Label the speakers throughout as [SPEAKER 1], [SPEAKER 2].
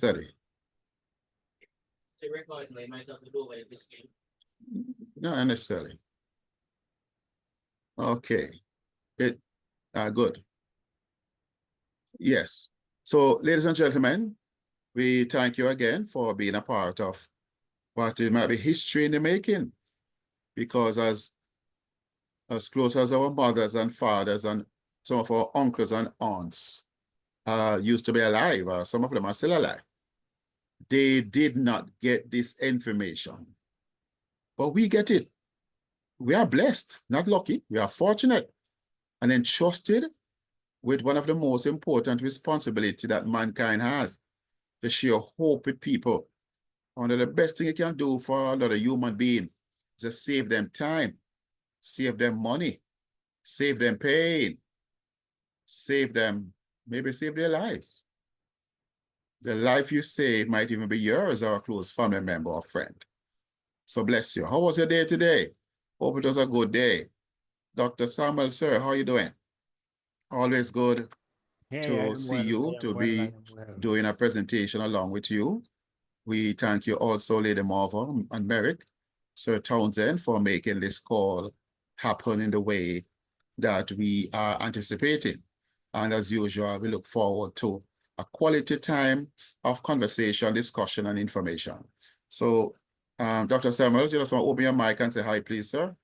[SPEAKER 1] study? Not necessarily. Okay. Good. Yes. So, ladies and gentlemen, we thank you again for being a part of what it might be history in the making, because as close as our mothers and fathers and some of our uncles and aunts used to be alive, or some of them are still alive, they did not get this information. But we get it. We are blessed, not lucky. We are fortunate and entrusted with one of the most important responsibilities that mankind has, to share hope with people. One of the best things you can do for another human being is to save them time, save them money, save them pain, maybe save their lives. The life you save might even be yours or a close family member or friend. So bless you. How was your day today? Hope it was a good day. Dr. Samuel, sir, how are you doing? Always good to see you, to be doing a presentation along with you. We thank you also, Lady Marva and Merrick, Sir Townsend, for making this call happen in the way that we are anticipating. And as usual, we look forward to a quality time of conversation, discussion, and information. So, Dr. Samuels, you just want to open your mic and say hi, please, sir.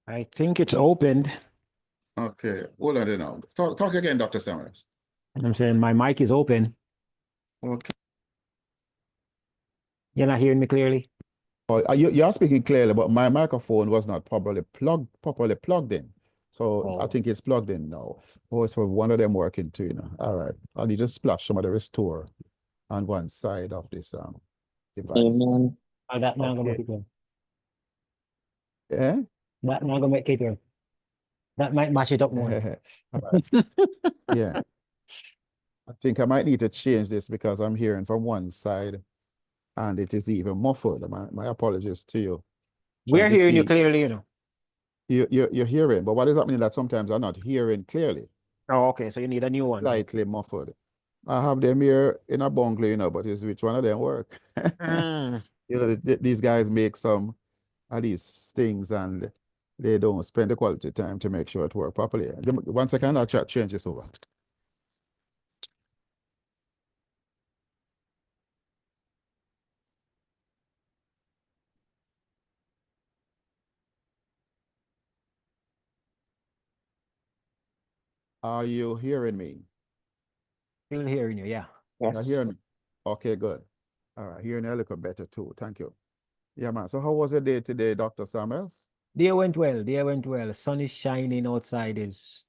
[SPEAKER 2] I think it's opened.
[SPEAKER 1] Okay, hold on now. Talk again, Dr. Samuels.
[SPEAKER 2] I'm saying my mic is open.
[SPEAKER 1] Okay.
[SPEAKER 2] You're not hearing me clearly?
[SPEAKER 1] Oh, you're speaking clearly, but my microphone was not properly plugged in. So I think it's plugged in now. Oh, it's for one of them working too, you know. All right. I need to splash some of the restore on one side of this device.
[SPEAKER 2] Amen. Oh, that now gonna keep going.
[SPEAKER 1] Yeah?
[SPEAKER 2] That now gonna keep going. That might mash it up more.
[SPEAKER 1] Right. Yeah. I think I might need to change this because I'm hearing from one side and it is even muffled. My apologies to you.
[SPEAKER 2] We're hearing you clearly, you know.
[SPEAKER 1] You're hearing, but what does that mean? That sometimes I'm not hearing clearly?
[SPEAKER 2] Oh, okay. So you need a new one.
[SPEAKER 1] Slightly muffled. I have them here in a bungalow, you know, but it's which one of them work? You know, these guys make some of these things and they don't spend the quality time to make sure it works properly. 1 second, I'll change this over. Are you hearing me?
[SPEAKER 2] Still hearing you, yeah.
[SPEAKER 1] You're hearing me? Okay, good. All right, hearing a little better too. Thank you. Yeah, man. So how was the day today, Dr. Samuels?
[SPEAKER 2] Day went well. Day went well. Sun is shining. Outside is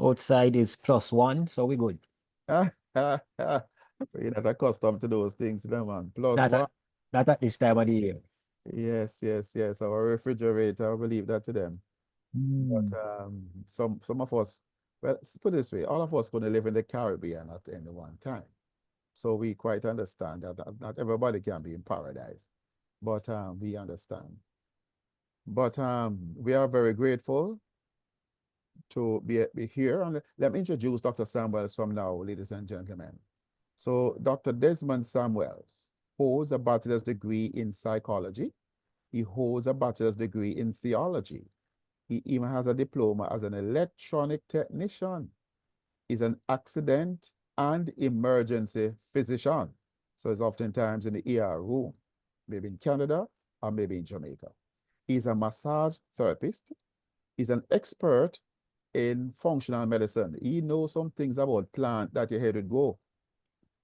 [SPEAKER 2] +1, so we good.
[SPEAKER 1] You're not accustomed to those things, you know, man. +1.
[SPEAKER 2] Not at this time of the year.
[SPEAKER 1] Yes. Our refrigerator, I believe that to them. But some of us, well, let's put it this way, all of us going to live in the Caribbean at any one time. So we quite understand that not everybody can be in paradise, but we understand. But we are very grateful to be here. And let me introduce Dr. Samuels from now, ladies and gentlemen. So Dr. Desmond Samuels holds a bachelor's degree in psychology. He holds a bachelor's degree in theology. He even has a diploma as an electronic technician. He's an accident and emergency physician. So it's oftentimes in the ER room, maybe in Canada or maybe in Jamaica. He's a massage therapist. He's an expert in functional medicine. He knows some things about plant that your head would go.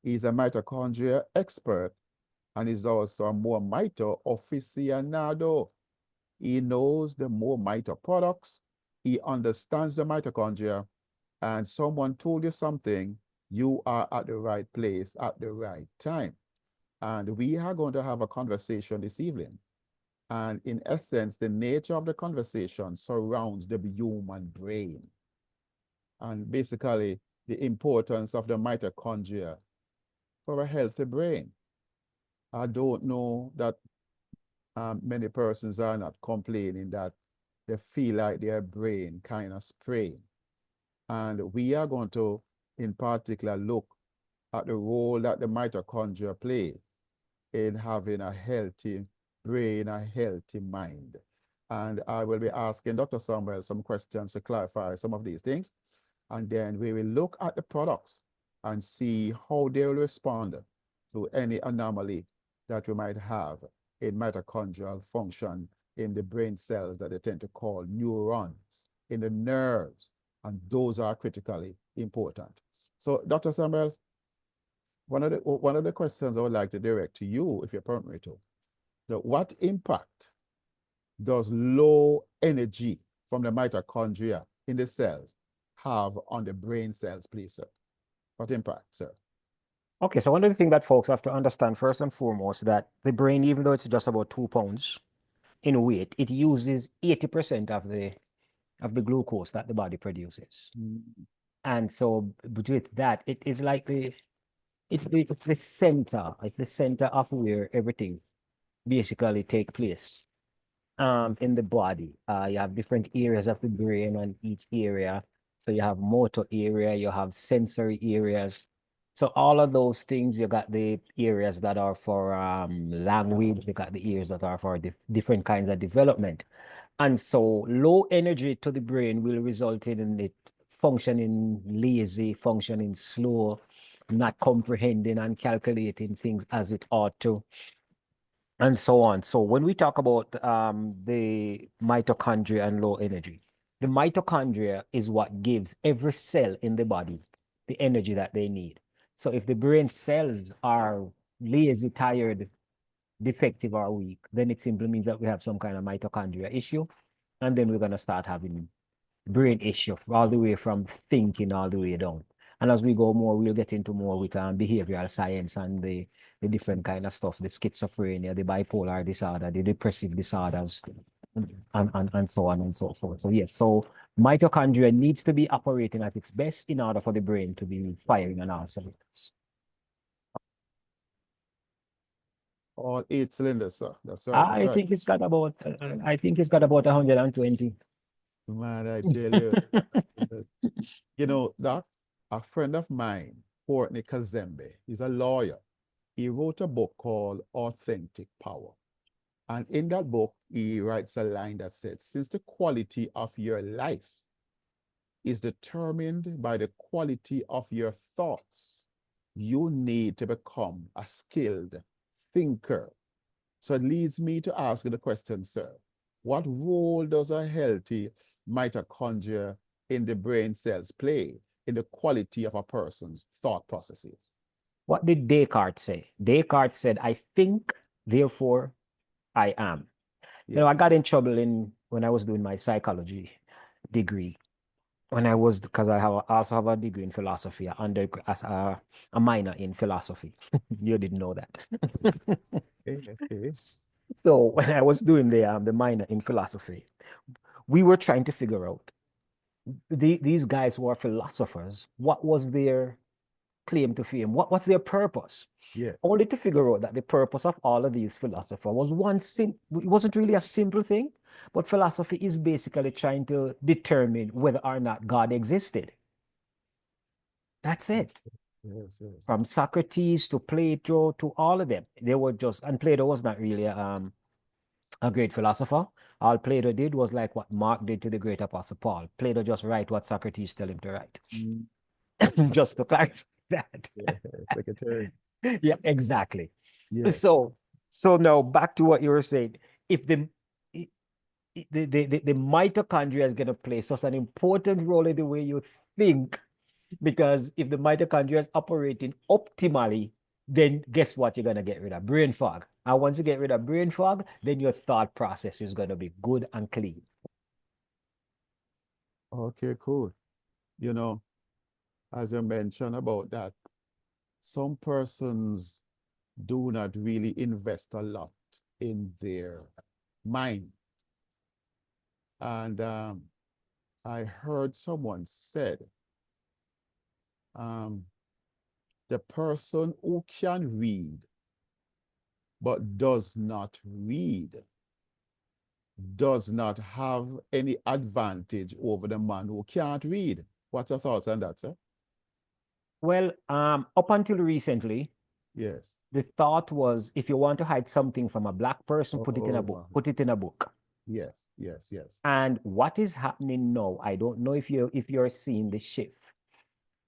[SPEAKER 1] He's a mitochondria expert, and he's also a more mito aficionado. He knows the more mito products. He understands the mitochondria, and someone told you something, you are at the right place at the right time. And we are going to have a conversation this evening. And in essence, the nature of the conversation surrounds the human brain. And basically, the importance of the mitochondria for a healthy brain. I don't know that many persons are not complaining that they feel like their brain kind of spraying. And we are going to, in particular, look at the role that the mitochondria plays in having a healthy brain, a healthy mind. And I will be asking Dr. Samuel some questions to clarify some of these things. And then we will look at the products and see how they will respond to any anomaly that we might have in mitochondrial function in the brain cells that they tend to call neurons, in the nerves, and those are critically important. So, Dr. Samuels, one of the questions I would like to direct to you, if you permit me to, so what impact does low energy from the mitochondria in the cells have on the brain cells, please, sir? What impact, sir?
[SPEAKER 2] Okay, so one of the things that folks have to understand first and foremost that the brain, even though it's just about 2 pounds in weight, it uses 80% of the glucose that the body produces. And so with that, it is like it's the center of where everything basically take place in the body. You have different areas of the brain on each area. So you have motor area, you have sensory areas. So all of those things, you got the areas that are for language, you got the areas that are for different kinds of development. And so low energy to the brain will result in it functioning lazy, functioning slow, not comprehending and calculating things as it ought to, and so on. So when we talk about the mitochondria and low energy, the mitochondria is what gives every cell in the body the energy that they need. So if the brain cells are lazy, tired, defective, or weak, then it simply means that we have some kind of mitochondria issue. And then we're going to start having brain issue all the way from thinking all the way down. And as we go more, we'll get into more with behavioral science and the different kind of stuff, the schizophrenia, the bipolar disorder, the depressive disorders, and so on and so forth. So yes, so mitochondria needs to be operating at its best in order for the brain to be firing on all cylinders.
[SPEAKER 1] All 8 cylinders, sir. That's right. That's
[SPEAKER 2] I
[SPEAKER 1] right.
[SPEAKER 2] think it's got about, I think it's got about 120.
[SPEAKER 1] Man, I tell you, you know, Doc, a friend of mine, Courtney Kazembe, he's a lawyer. He wrote a book called Authentic Power. And in that book, he writes a line that says, since the quality of your life is determined by the quality of your thoughts, you need to become a skilled thinker. So it leads me to ask you the question, sir. What role does a healthy mitochondria in the brain cells play in the quality of a person's thought processes?
[SPEAKER 2] What did Descartes say? Descartes said, I think, therefore I am.
[SPEAKER 1] Yes.
[SPEAKER 2] You know, I got in trouble when I was doing my psychology degree. Because I also have a degree in philosophy, as a minor in philosophy. You didn't know that.
[SPEAKER 1] Okay.
[SPEAKER 2] So when I was doing the minor in philosophy, we were trying to figure out these guys who are philosophers, what was their claim to fame? What's their purpose?
[SPEAKER 1] Yes.
[SPEAKER 2] Only to figure out that the purpose of all of these philosophers was it wasn't really a simple thing, but philosophy is basically trying to determine whether or not God existed. That's it.
[SPEAKER 1] Yes, yes.
[SPEAKER 2] From Socrates to Plato to all of them. They were just, and Plato was not really a great philosopher. All Plato did was like what Mark did to the great apostle Paul. Plato just write what Socrates tell him to write. Just to clarify that.
[SPEAKER 1] Yeah, secretary.
[SPEAKER 2] Yeah, exactly.
[SPEAKER 1] Yes.
[SPEAKER 2] So now back to what you were saying. If the mitochondria is going to play such an important role in the way you think, because if the mitochondria is operating optimally, then guess what? You're going to get rid of brain fog. And once you get rid of brain fog, then your thought process is going to be good and clean.
[SPEAKER 1] Okay, cool. You know, as you mentioned about that, some persons do not really invest a lot in their mind. And I heard someone said, the person who can read but does not read does not have any advantage over the man who can't read. What's your thoughts on that, sir?
[SPEAKER 2] Well, up until recently,
[SPEAKER 1] Yes.
[SPEAKER 2] the thought was if you want to hide something from a black person, put it in a
[SPEAKER 1] Oh,
[SPEAKER 2] book.
[SPEAKER 1] my.
[SPEAKER 2] Put it in a book.
[SPEAKER 1] Yes, yes, yes.
[SPEAKER 2] And what is happening now, I don't know if you're seeing the shift.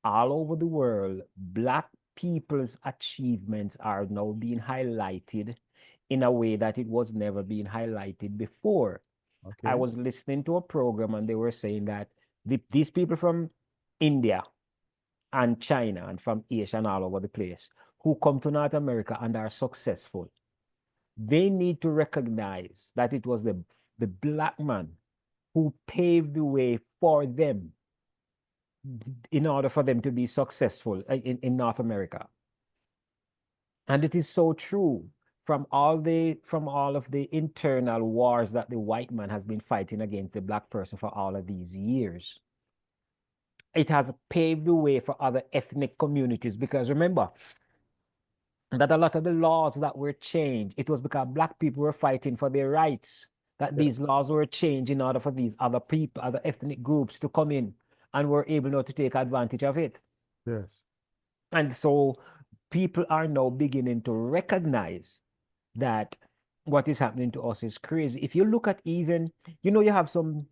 [SPEAKER 2] All over the world, black people's achievements are now being highlighted in a way that it was never being highlighted before. I
[SPEAKER 1] Okay.
[SPEAKER 2] was listening to a program and they were saying that these people from India and China and from Asia and all over the place who come to North America and are successful, they need to recognize that it was the black man who paved the way for them in order for them to be successful in North America. And it is so true from all of the internal wars that the white man has been fighting against the black person for all of these years. It has paved the way for other ethnic communities because remember that a lot of the laws that were changed, it was because black people were fighting for their rights that
[SPEAKER 1] Yes.
[SPEAKER 2] these laws were changed in order for these other people, other ethnic groups to come in and were able now to take advantage of it.
[SPEAKER 1] Yes.
[SPEAKER 2] And so people are now beginning to recognize that what is happening to us is crazy. If you look at even, you have some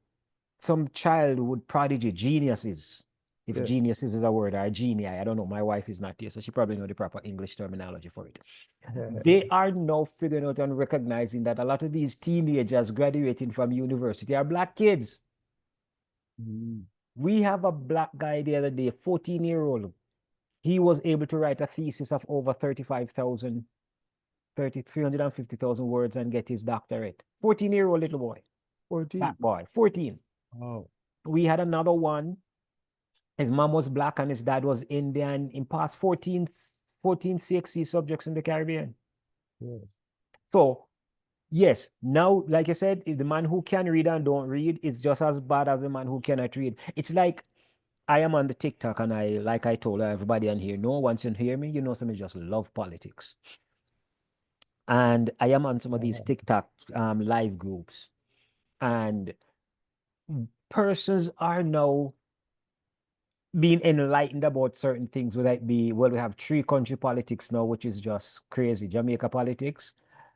[SPEAKER 2] childhood prodigy geniuses. If
[SPEAKER 1] Yes.
[SPEAKER 2] geniuses is a word or genii, I don't know. My wife is not here, so she probably know the proper English terminology for it. They are now figuring out and recognizing that a lot of these teenagers graduating from university are black kids.
[SPEAKER 1] Mm.
[SPEAKER 2] We have a black guy the other day, 14-year-old. He was able to write a thesis of over 350,000 words and get his doctorate. 14-year-old little boy.
[SPEAKER 1] 14.
[SPEAKER 2] Black boy, 14.
[SPEAKER 1] Oh,
[SPEAKER 2] We had another one. His mom was black and his dad was Indian. In past 14 CXC subjects in the Caribbean.
[SPEAKER 1] yes.
[SPEAKER 2] So, yes, now, like I said, if the man who can read and don't read is just as bad as the man who cannot read. It's like I am on the TikTok and like I told everybody on here, no, once you hear me, you know somebody just love politics. And I am on some of these TikTok live groups. And persons are now being enlightened about certain things, whether it be, well, we have three country politics now, which is just crazy. Jamaica politics,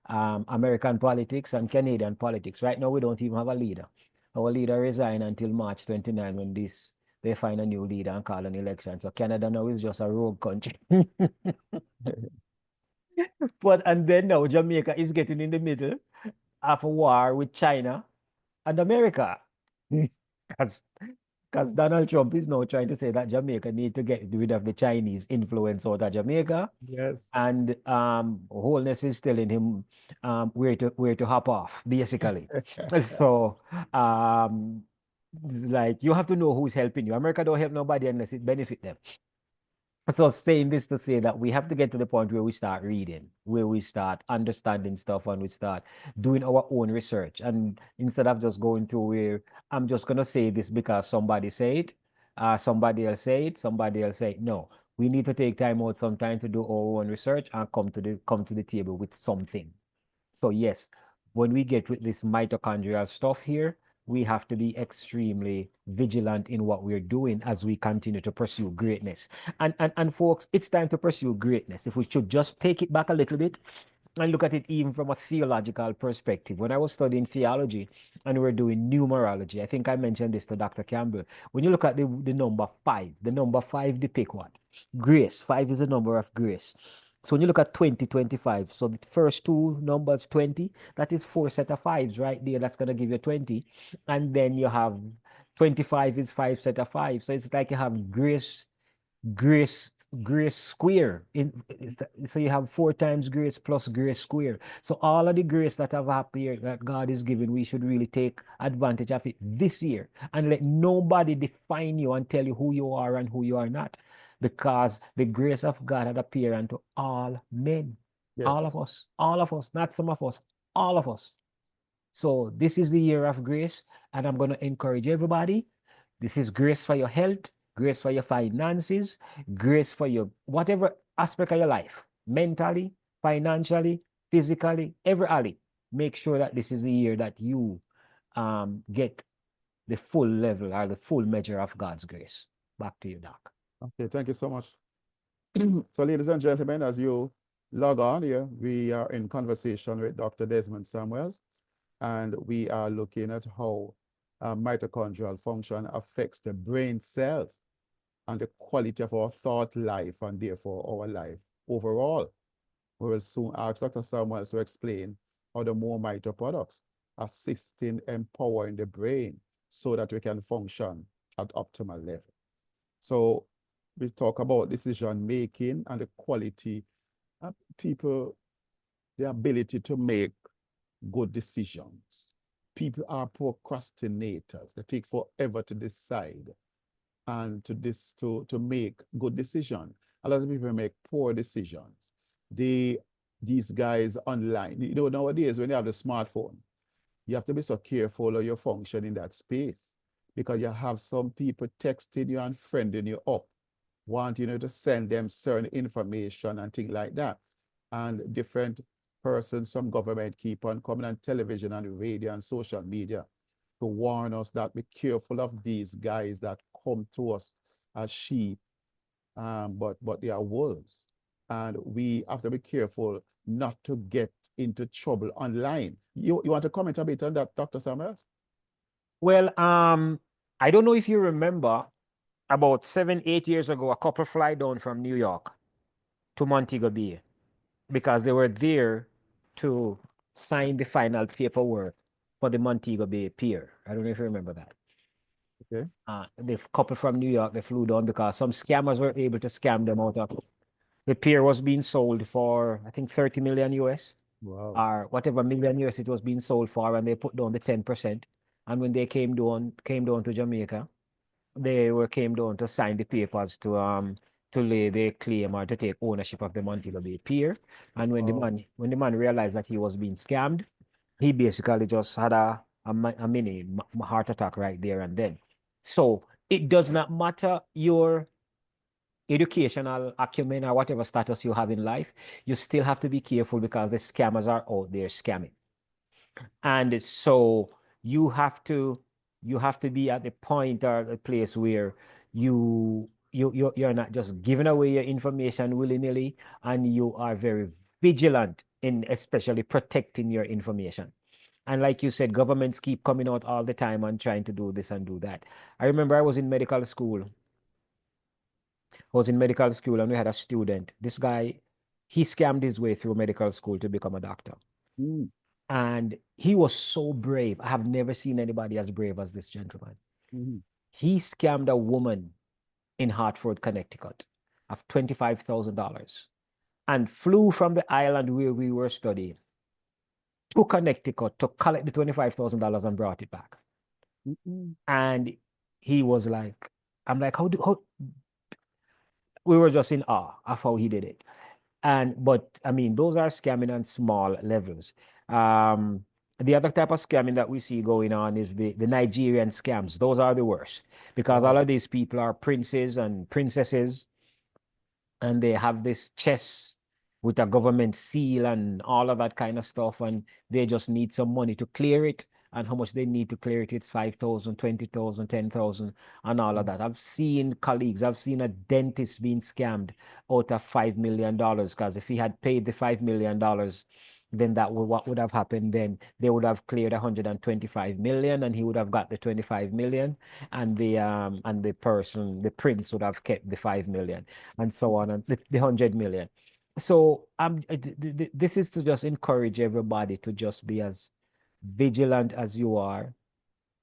[SPEAKER 2] American politics, and Canadian politics. Right now, we don't even have a leader. Our leader resigned until March 29 when they find a new leader and call an election. So Canada now is just a rogue country. And then now Jamaica is getting in the middle of a war with China and America. Because Donald Trump is now trying to say that Jamaica need to get rid of the Chinese influence out of Jamaica.
[SPEAKER 1] Yes.
[SPEAKER 2] And Wholeness is telling him where to hop off, basically. So it's like you have to know who's helping you. America don't help nobody unless it benefit them. So saying this to say that we have to get to the point where we start reading, where we start understanding stuff and we start doing our own research. And instead of just going through where I'm just gonna say this because somebody say it, somebody else say it, somebody else say it. No, we need to take time out sometime to do our own research and come to the table with something. So yes, when we get with this mitochondrial stuff here, we have to be extremely vigilant in what we're doing as we continue to pursue greatness. And folks, it's time to pursue greatness. If we should just take it back a little bit and look at it even from a theological perspective. When I was studying theology and we were doing numerology, I think I mentioned this to Dr. Campbell. When you look at the number 5, the number 5 depict what? Grace. 5 is the number of grace. So when you look at 2025, so the first two numbers 20, that is 4 set of 5s right there. That's going to give you 20. And then you have 25 is 5 set of 5. So it's like you have grace grace square so you have 4 times grace plus grace square. So all of the grace that have appeared that God is giving, we should really take advantage of it this year and let nobody define you and tell you who you are and who you are not, because the grace of God had appeared unto all men. All of
[SPEAKER 1] Yes.
[SPEAKER 2] us, all of us, not some of us, all of us. So this is the year of grace, and I'm going to encourage everybody. This is grace for your health, grace for your finances, grace for your whatever aspect of your life, mentally, financially, physically, every alley. Make sure that this is the year that you get the full level or the full measure of God's grace. Back to you, Doc.
[SPEAKER 1] Okay, thank you so much, So, ladies and gentlemen, as you log on here, we are in conversation with Dr. Desmond Samuels, and we are looking at how mitochondrial function affects the brain cells and the quality of our thought life and therefore our life overall. We will soon ask Dr. Samuels to explain how the more mito products assist in empowering the brain so that we can function at optimal level. So we talk about decision making and the quality of people, the ability to make good decisions. People are procrastinators. They take forever to decide and to make good decisions. A lot of people make poor decisions. These guys online, you know, nowadays when you have the smartphone, you have to be so careful of your function in that space because you have some people texting you and friending you up, wanting you to send them certain information and things like that. And different persons from government keep on coming on television and radio and social media to warn us that be careful of these guys that come to us as sheep, but they are wolves. And we have to be careful not to get into trouble online. You want to comment a bit on that, Dr. Samuels?
[SPEAKER 2] Well, I don't know if you remember, about 7, 8 years ago, a couple fly down from New York to Montego Bay because they were there to sign the final paperwork for the Montego Bay Pier. I don't know if you remember that.
[SPEAKER 1] Okay.
[SPEAKER 2] The couple from New York, they flew down because some scammers were able to scam them out of. The pier was being sold for, I think, 30 million US.
[SPEAKER 1] Wow.
[SPEAKER 2] Or whatever million US it was being sold for, and they put down the 10%. And when they came down to Jamaica, they came down to sign the papers to lay their claim or to take ownership of the Montego Bay Pier. And when the man realized that he was being scammed, he basically just had a mini heart attack right there and then. So it does not matter your educational acumen or whatever status you have in life, you still have to be careful because the scammers are out there scamming. And so you have to be at the point or the place where you're not just giving away your information willy-nilly, and you are very vigilant in especially protecting your information. And like you said, governments keep coming out all the time and trying to do this and do that. I remember I was in medical school. And we had a student. This guy, he scammed his way through medical school to become a doctor.
[SPEAKER 1] Mm.
[SPEAKER 2] And he was so brave. I have never seen anybody as brave as this gentleman.
[SPEAKER 1] Mm-hmm.
[SPEAKER 2] He scammed a woman in Hartford, Connecticut of $25,000 and flew from the island where we were studying to Connecticut to collect the $25,000 and brought it back.
[SPEAKER 1] Mm-hmm.
[SPEAKER 2] And he was like, I'm like, how we were just in awe of how he did it. But I mean, those are scamming on small levels. The other type of scamming that we see going on is the Nigerian scams. Those are the worst because all of these people are princes and princesses, and they have this chest with a government seal and all of that kind of stuff, and they just need some money to clear it. And how much they need to clear it, it's 5,000, 20,000, 10,000, and all of that. I've seen colleagues, I've seen a dentist being scammed out of $5 million because if he had paid the $5 million, then what would have happened then? They would have cleared 125 million and he would have got the 25 million, and the prince would have kept the 5 million, and so on, and the 100 million. So this is to just encourage everybody to just be as vigilant as you are,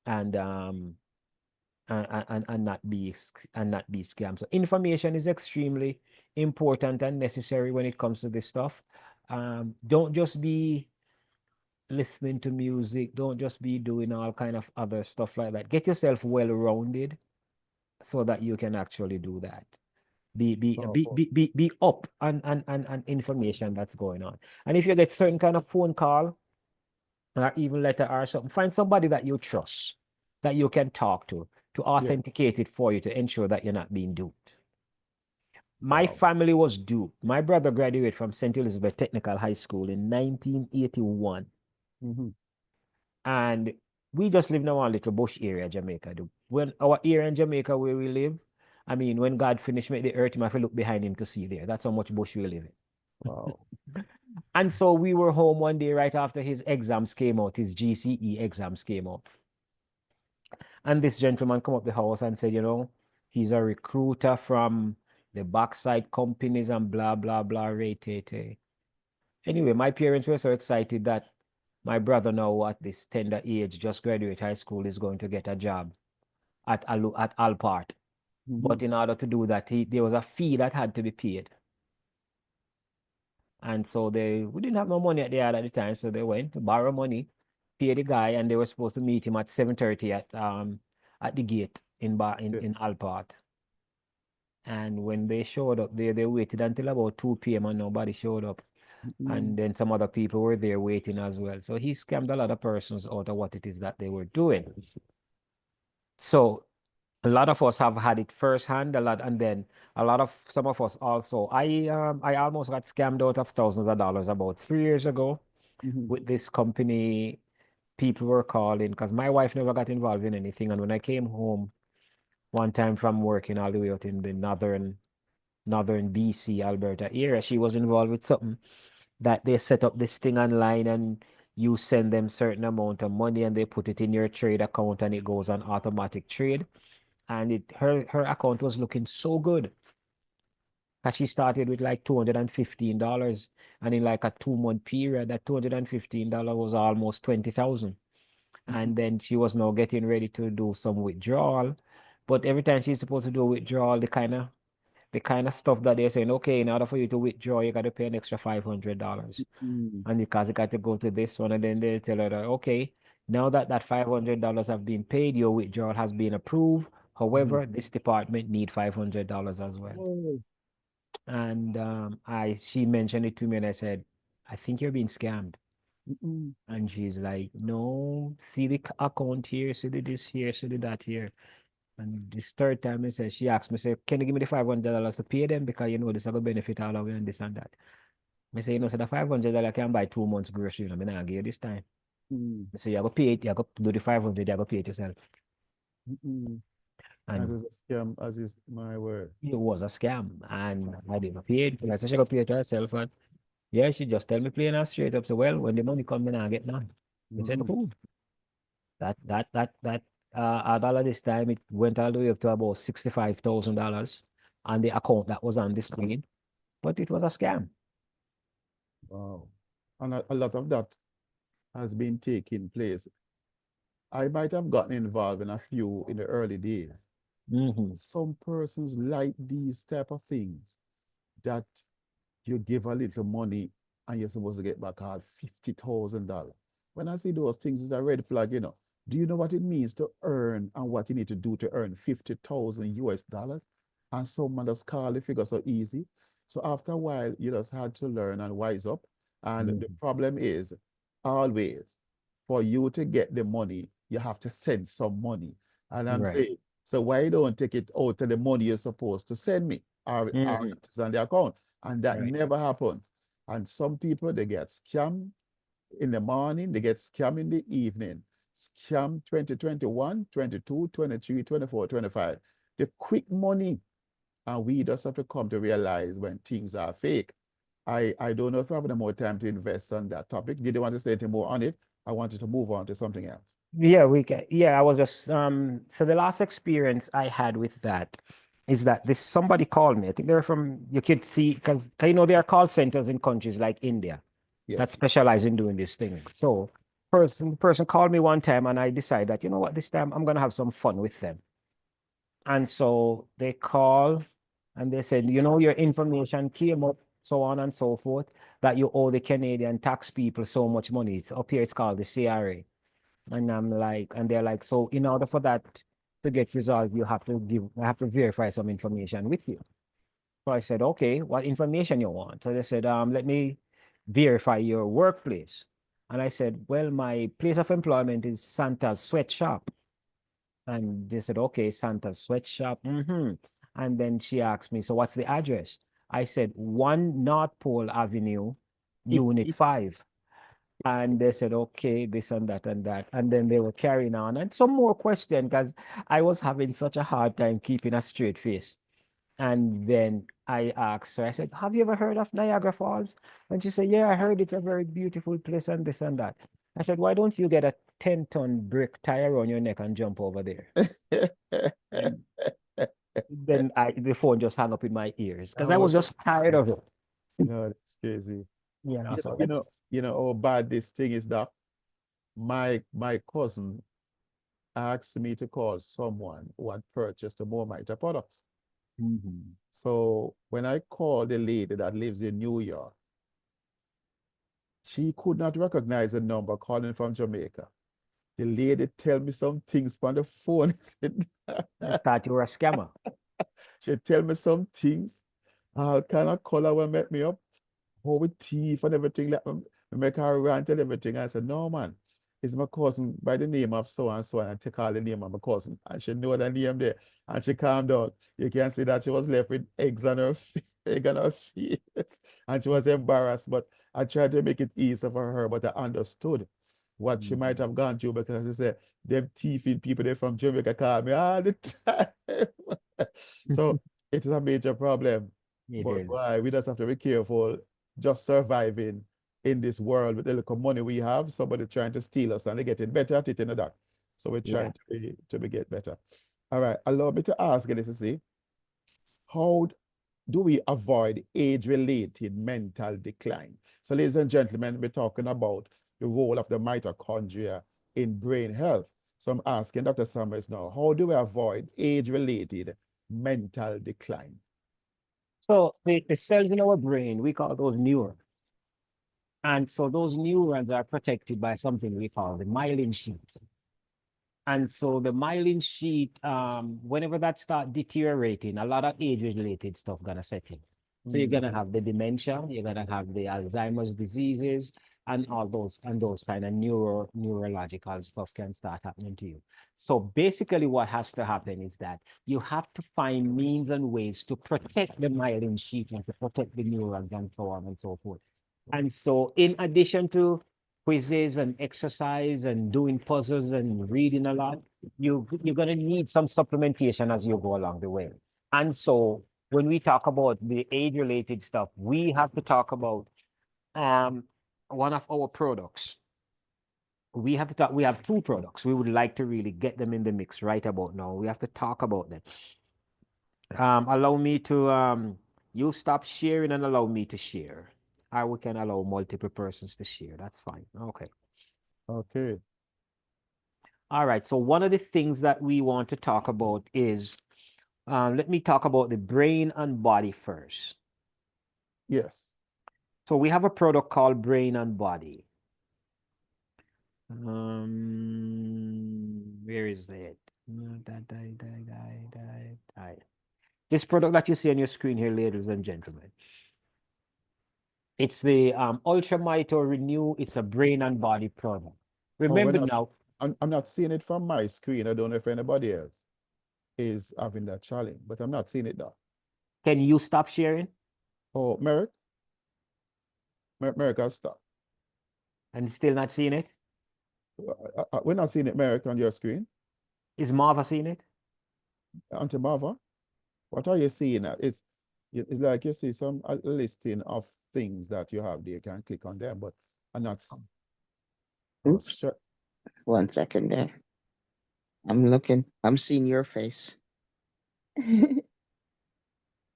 [SPEAKER 2] and not be scammed. So information is extremely important and necessary when it comes to this stuff. Don't just be listening to music. Don't just be doing all kind of other stuff like that. Get yourself well-rounded so that you can actually do that. Be up on information that's going on. And if you get certain kind of phone call or even letter or something, find somebody that you trust, that you can talk to authenticate it for you, to ensure that you're not being duped. My family was duped. My brother graduated from St. Elizabeth Technical High School in 1981.
[SPEAKER 1] Mm-hmm.
[SPEAKER 2] And we just live in our little bush area, Jamaica. When our area in Jamaica where we live, I mean, when God finished make the earth, he have to look behind him to see there. That's how much bush we live in.
[SPEAKER 1] Wow.
[SPEAKER 2] And so we were home one day right after his exams came out, his GCE exams came out. And this gentleman come up the house and said, you know, he's a recruiter from the backside companies and blah, blah, blah, rate. Anyway, my parents were so excited that my brother now at this tender age, just graduate high school, is going to get a job at Alpart. But in order to do that, there was a fee that had to be paid. And so we didn't have no money at the time, so they went to borrow money, pay the guy, and they were supposed to meet him at 7:30 at the gate in Alpart. And when they showed up there, they waited until about 2 p.m. and nobody showed up. And then some other people were there waiting as well. So he scammed a lot of persons out of what it is that they were doing. So a lot of us have had it firsthand, and then some of us also. I almost got scammed out of thousands of dollars about 3 years ago with this company. People were calling because my wife never got involved in anything. And when I came home one time from working all the way out in the northern BC, Alberta area, she was involved with something that they set up this thing online and you send them certain amount of money and they put it in your trade account and it goes on automatic trade. And her account was looking so good because she started with like $215, and in like a 2-month period, that $215 was almost 20,000. And then she was now getting ready to do some withdrawal, but every time she's supposed to do a withdrawal, the kind of stuff that they're saying, okay, in order for you to withdraw, you got to pay an extra $500. And because you got to go to this one, and then they tell her that, okay, now that $500 have been paid, your withdrawal has been approved. However, this department need $500 as well.
[SPEAKER 1] Oh.
[SPEAKER 2] And she mentioned it to me, and I said, I think you're being scammed. And she's like, no, see the account here, see the this here, see the that here. And this third time, she asked me, say, can you give me the $500 to pay them? Because you know this is going to benefit all of you and this and that. I say, you know, so the $500 can buy 2 months groceries. I'm not give you this time. So you have to pay it, you have to do the 500, you have to pay it yourself.
[SPEAKER 1] That
[SPEAKER 2] And
[SPEAKER 1] was a scam, as is my word.
[SPEAKER 2] it was a scam, and I didn't pay it. I said she got pay it herself, and yeah, she just tell me plain and straight up. So well, when the money come in, I get none. I said, cool. At all of this time, it went all the way up to about $65,000 on the account that was on the screen, but it was a scam.
[SPEAKER 1] Wow. And a lot of that has been taking place. I might have gotten involved in a few in the early days. Some persons like these type of things that you give a little money and you're supposed to get back all $50,000. When I see those things, it's a red flag, you know. Do you know what it means to earn and what you need to do to earn 50,000 US dollars? And someone just call the figure so easy. So after a while, you just had to learn and wise up. And the problem is always for you to get the money, you have to send some money. And I'm saying, so why don't take it out to the money you're supposed to send me or it's on the account? And that never happens. And some people, they get scammed in the morning, they get scammed in the evening. Scam 2021, 22, 23, 24, 25. The quick money. And we just have to come to realize when things are fake. I don't know if I have any more time to invest on that topic. Did you want to say anything more on it? I wanted to move on to something else.
[SPEAKER 2] Yeah, we can. Yeah, I was just so the last experience I had with that is that somebody called me. I think they're from, you could see, because you know there are call centers in countries like India that specialize in doing this thing. So the person called me one time and I decided that, you know what, this time I'm gonna have some fun with them. And so they call and they said, you know, your information came up, so on and so forth, that you owe the Canadian tax people so much money. It's up here, it's called the CRA. And I'm like, and they're like, so in order for that to get resolved, I have to verify some information with you. So I said, okay, what information you want? So they said, let me verify your workplace. And I said, well, my place of employment is Santa's Sweatshop. And they said, okay, Santa's Sweatshop. And then she asked me, so what's the address? I said, 1 North Pole Avenue, Unit 5. And they said, okay, this and that and that. And then they were carrying on. And some more question because I was having such a hard time keeping a straight face. And then I asked her, I said, have you ever heard of Niagara Falls? And she said, yeah, I heard it's a very beautiful place and this and that. I said, why don't you get a 10-ton brick, tie around your neck and jump over there? And then the phone just hung up in my ears because I was just tired of it.
[SPEAKER 1] No, that's crazy.
[SPEAKER 2] You know, so
[SPEAKER 1] You know how bad this thing is that my cousin asked me to call someone who had purchased a Mormite product. So when I called the lady that lives in New York, she could not recognize the number calling from Jamaica. The lady tell me some things on the phone.
[SPEAKER 2] I thought you were a scammer.
[SPEAKER 1] She tell me some things. All kind of color when met me up, how with teeth and everything. Like, make her rant and everything. I said, no, man, it's my cousin by the name of so and so, and I take all the name of my cousin. And she know the name there. And she calmed down. You can see that she was left with eggs on her, egg on her face. And she was embarrassed. But I tried to make it easy for her, but I understood what she might have gone through because she said, them thieving people there from Jamaica call me all the time. So it is a major problem. But why we just have to be careful just surviving in this world with the little money we have. Somebody trying to steal us and they're getting better at it in the dark. So we're trying to get better. All right, allow me to ask you this to see. How do we avoid age-related mental decline? So ladies and gentlemen, we're talking about the role of the mitochondria in brain health. So I'm asking Dr. Summers now, how do we avoid age-related mental decline?
[SPEAKER 2] So the cells in our brain, we call those neurons. And so those neurons are protected by something we call the myelin sheet. And so the myelin sheet, whenever that starts deteriorating, a lot of age-related stuff gonna set in. So you're gonna have the dementia, you're gonna have the Alzheimer's diseases, and all those kind of neurological stuff can start happening to you. So basically what has to happen is that you have to find means and ways to protect the myelin sheet and to protect the neurons and so on and so forth. And so in addition to quizzes and exercise and doing puzzles and reading a lot, you're going to need some supplementation as you go along the way. And so when we talk about the age-related stuff, we have to talk about one of our products. We have two products. We would like to really get them in the mix right about now. We have to talk about them. Allow me to, you stop sharing and allow me to share. Or we can allow multiple persons to share. That's fine. Okay.
[SPEAKER 1] Okay.
[SPEAKER 2] All right. So one of the things that we want to talk about is, let me talk about the brain and body first.
[SPEAKER 1] Yes.
[SPEAKER 2] So we have a product called Brain and Body. Where is it? This product that you see on your screen here, ladies and gentlemen. It's the Ultra Mito Renew. It's a brain and body product. Remember now.
[SPEAKER 1] I'm not seeing it from my screen. I don't know if anybody else is having that challenge, but I'm not seeing it now.
[SPEAKER 2] Can you stop sharing?
[SPEAKER 1] Oh, Merrick? Merrick, I'll stop.
[SPEAKER 2] And still not seeing it?
[SPEAKER 1] We're not seeing it, Merrick, on your screen.
[SPEAKER 2] Is Marva seeing it?
[SPEAKER 1] Auntie Marva, what are you seeing? It's like you see some listing of things that you have there. You can click on them, but I'm not.
[SPEAKER 3] Oops.
[SPEAKER 1] Sure.
[SPEAKER 3] 1 second there. I'm looking. I'm seeing your face.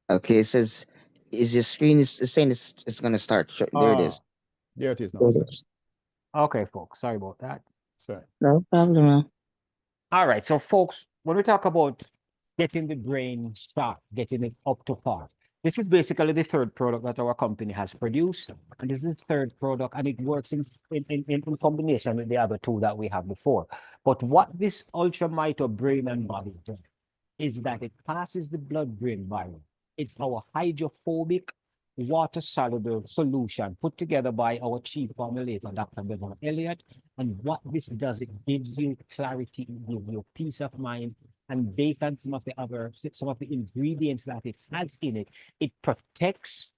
[SPEAKER 3] Okay, it says, is your screen is saying it's going to start. There it is.
[SPEAKER 1] There it is now.
[SPEAKER 3] There it is.
[SPEAKER 2] Okay, folks. Sorry about that.
[SPEAKER 1] Sorry.
[SPEAKER 3] No problem.
[SPEAKER 2] All right. So, folks, when we talk about getting the brain sharp, getting it up to par, this is basically the third product that our company has produced. And this is the third product, and it works in combination with the other two that we have before. But what this Ultra Mito Brain and Body does is that it passes the blood-brain barrier. It's our hydrophobic, water-soluble solution put together by our chief formulator, Dr. Bevan Elliott. And what this does, it gives you clarity, it gives you peace of mind, and based on some of the ingredients that it has in it, it protects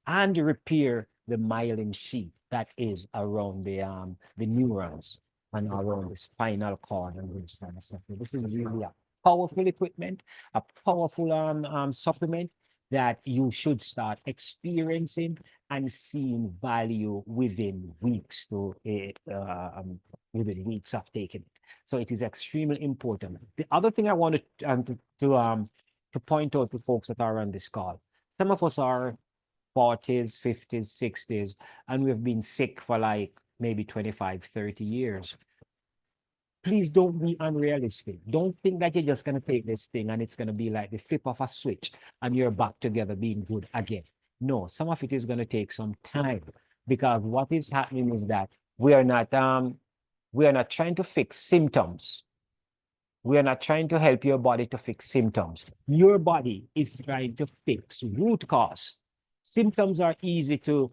[SPEAKER 2] and repair the myelin sheath that is around the neurons and around the spinal cord and those kind of stuff. This is really a powerful equipment, a powerful supplement that you should start experiencing and seeing value within weeks within weeks of taking it. So it is extremely important. The other thing I wanted to point out to folks that are on this call, some of us are 40s, 50s, 60s, and we've been sick for like maybe 25, 30 years. Please don't be unrealistic. Don't think that you're just going to take this thing and it's going to be like the flip of a switch and you're back together being good again. No, some of it is going to take some time, because what is happening is that we are not trying to fix symptoms. We are not trying to help your body to fix symptoms. Your body is trying to fix root cause. Symptoms are easy to,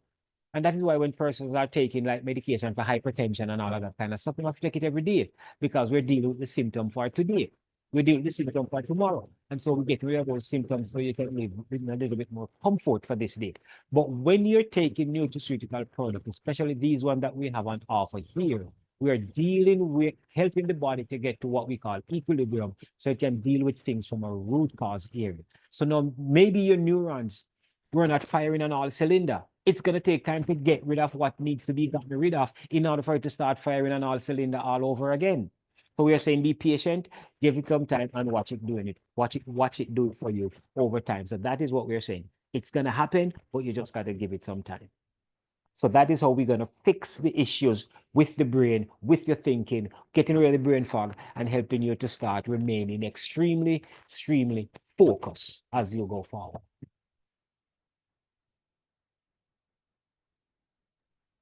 [SPEAKER 2] and that is why when persons are taking like medication for hypertension and all of that kind of stuff, we have to take it every day, because we're dealing with the symptom for today. We deal with the symptom for tomorrow. And so we get rid of those symptoms so you can live with a little bit more comfort for this day. But when you're taking nutraceutical products, especially these ones that we have on offer here, we are dealing with helping the body to get to what we call equilibrium, so it can deal with things from a root cause area. So now maybe your neurons were not firing on all cylinder. It's going to take time to get rid of what needs to be gotten rid of in order for it to start firing on all cylinder all over again. So we are saying be patient, give it some time, and watch it doing it. Watch it do it for you over time. So that is what we're saying. It's going to happen, but you just got to give it some time. So that is how we're going to fix the issues with the brain, with your thinking, getting rid of the brain fog, and helping you to start remaining extremely, extremely focused as you go forward.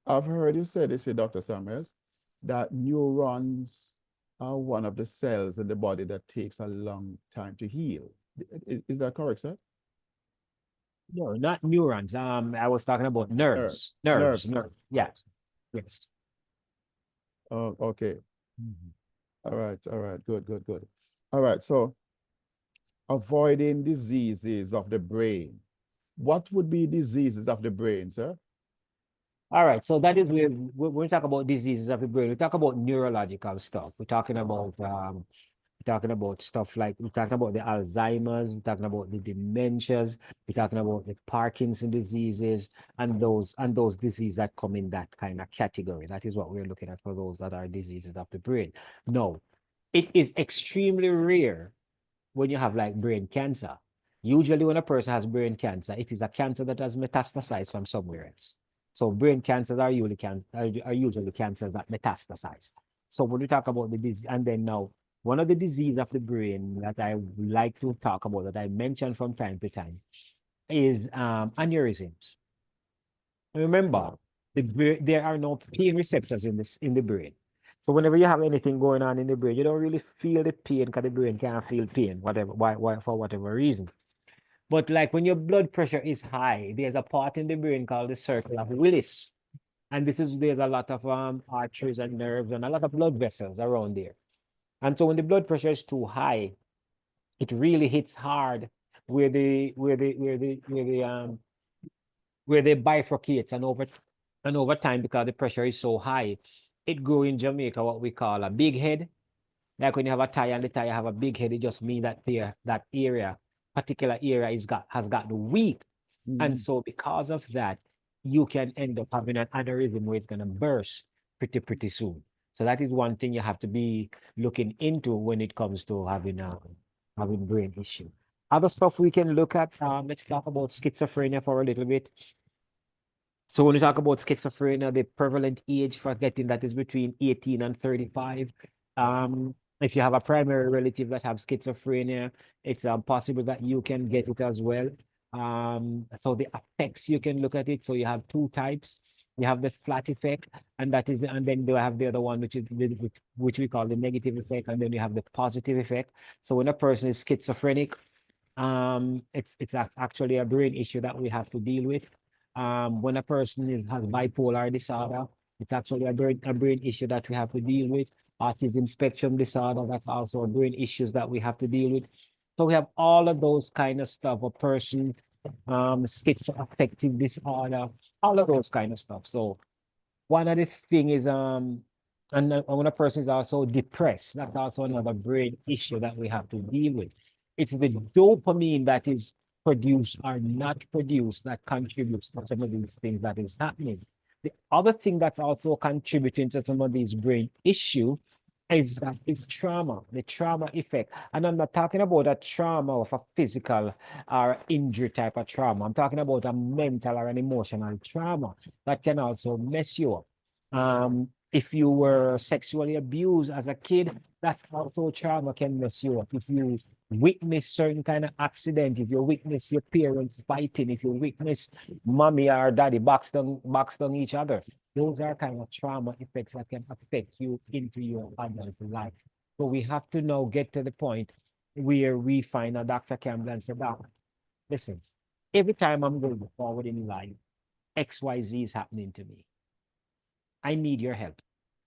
[SPEAKER 1] I've heard you say this, Dr. Samuels, that neurons are one of the cells in the body that takes a long time to heal. Is that correct, sir?
[SPEAKER 2] No, not neurons. I was talking about nerves. Nerves. Yeah. Yes.
[SPEAKER 1] Oh, okay. All right. Good. All right. So avoiding diseases of the brain. What would be diseases of the brain, sir?
[SPEAKER 2] All right. So that is where when we talk about diseases of the brain, we talk about neurological stuff. We're talking about stuff like, we're talking about the Alzheimer's, we're talking about the dementias, we're talking about the Parkinson diseases, and those diseases that come in that kind of category. That is what we're looking at for those that are diseases of the brain. No, it is extremely rare when you have like brain cancer. Usually when a person has brain cancer, it is a cancer that has metastasized from somewhere else. So brain cancers are usually cancers that metastasize. So when we talk about the disease, and then now, one of the diseases of the brain that I like to talk about, that I mention from time to time, is aneurysms. Remember, there are no pain receptors in the brain. So whenever you have anything going on in the brain, you don't really feel the pain, because the brain can't feel pain, for whatever reason. But like when your blood pressure is high, there's a part in the brain called the circle of Willis. And there's a lot of arteries and nerves and a lot of blood vessels around there. And so when the blood pressure is too high, it really hits hard where they bifurcates, and over time, because the pressure is so high, it grew in Jamaica what we call a big head. Like when you have a tire and the tire have a big head, it just means that particular area has gotten weak. And so because of that, you can end up having an aneurysm where it's going to burst pretty soon. So that is one thing you have to be looking into when it comes to having brain issue. Other stuff we can look at, let's talk about schizophrenia for a little bit. So when we talk about schizophrenia, the prevalent age for getting that is between 18 and 35. If you have a primary relative that have schizophrenia, it's possible that you can get it as well. So the effects, you can look at it. So you have two types. You have the flat effect, and then you have the other one, which we call the negative effect, and then you have the positive effect. So when a person is schizophrenic, it's actually a brain issue that we have to deal with. When a person has bipolar disorder, it's actually a brain issue that we have to deal with. Autism spectrum disorder, that's also a brain issues that we have to deal with. So we have all of those kind of stuff. A person schizoaffective disorder, all of those kind of stuff. So one of the thing is and when a person is also depressed, that's also another brain issue that we have to deal with. It's the dopamine that is produced or not produced that contributes to some of these things that is happening. The other thing that's also contributing to some of these brain issue is trauma, the trauma effect. And I'm not talking about a trauma of a physical or injury type of trauma. I'm talking about a mental or an emotional trauma that can also mess you up. If you were sexually abused as a kid, that's also trauma can mess you up. If you witness certain kind of accident, if you witness your parents fighting, if you witness mommy or daddy box down each other, those are kind of trauma effects that can affect you into your adult life. So we have to now get to the point where we find a Dr. Campbell and say, Doc, listen, every time I'm going forward in life, XYZ is happening to me. I need your help.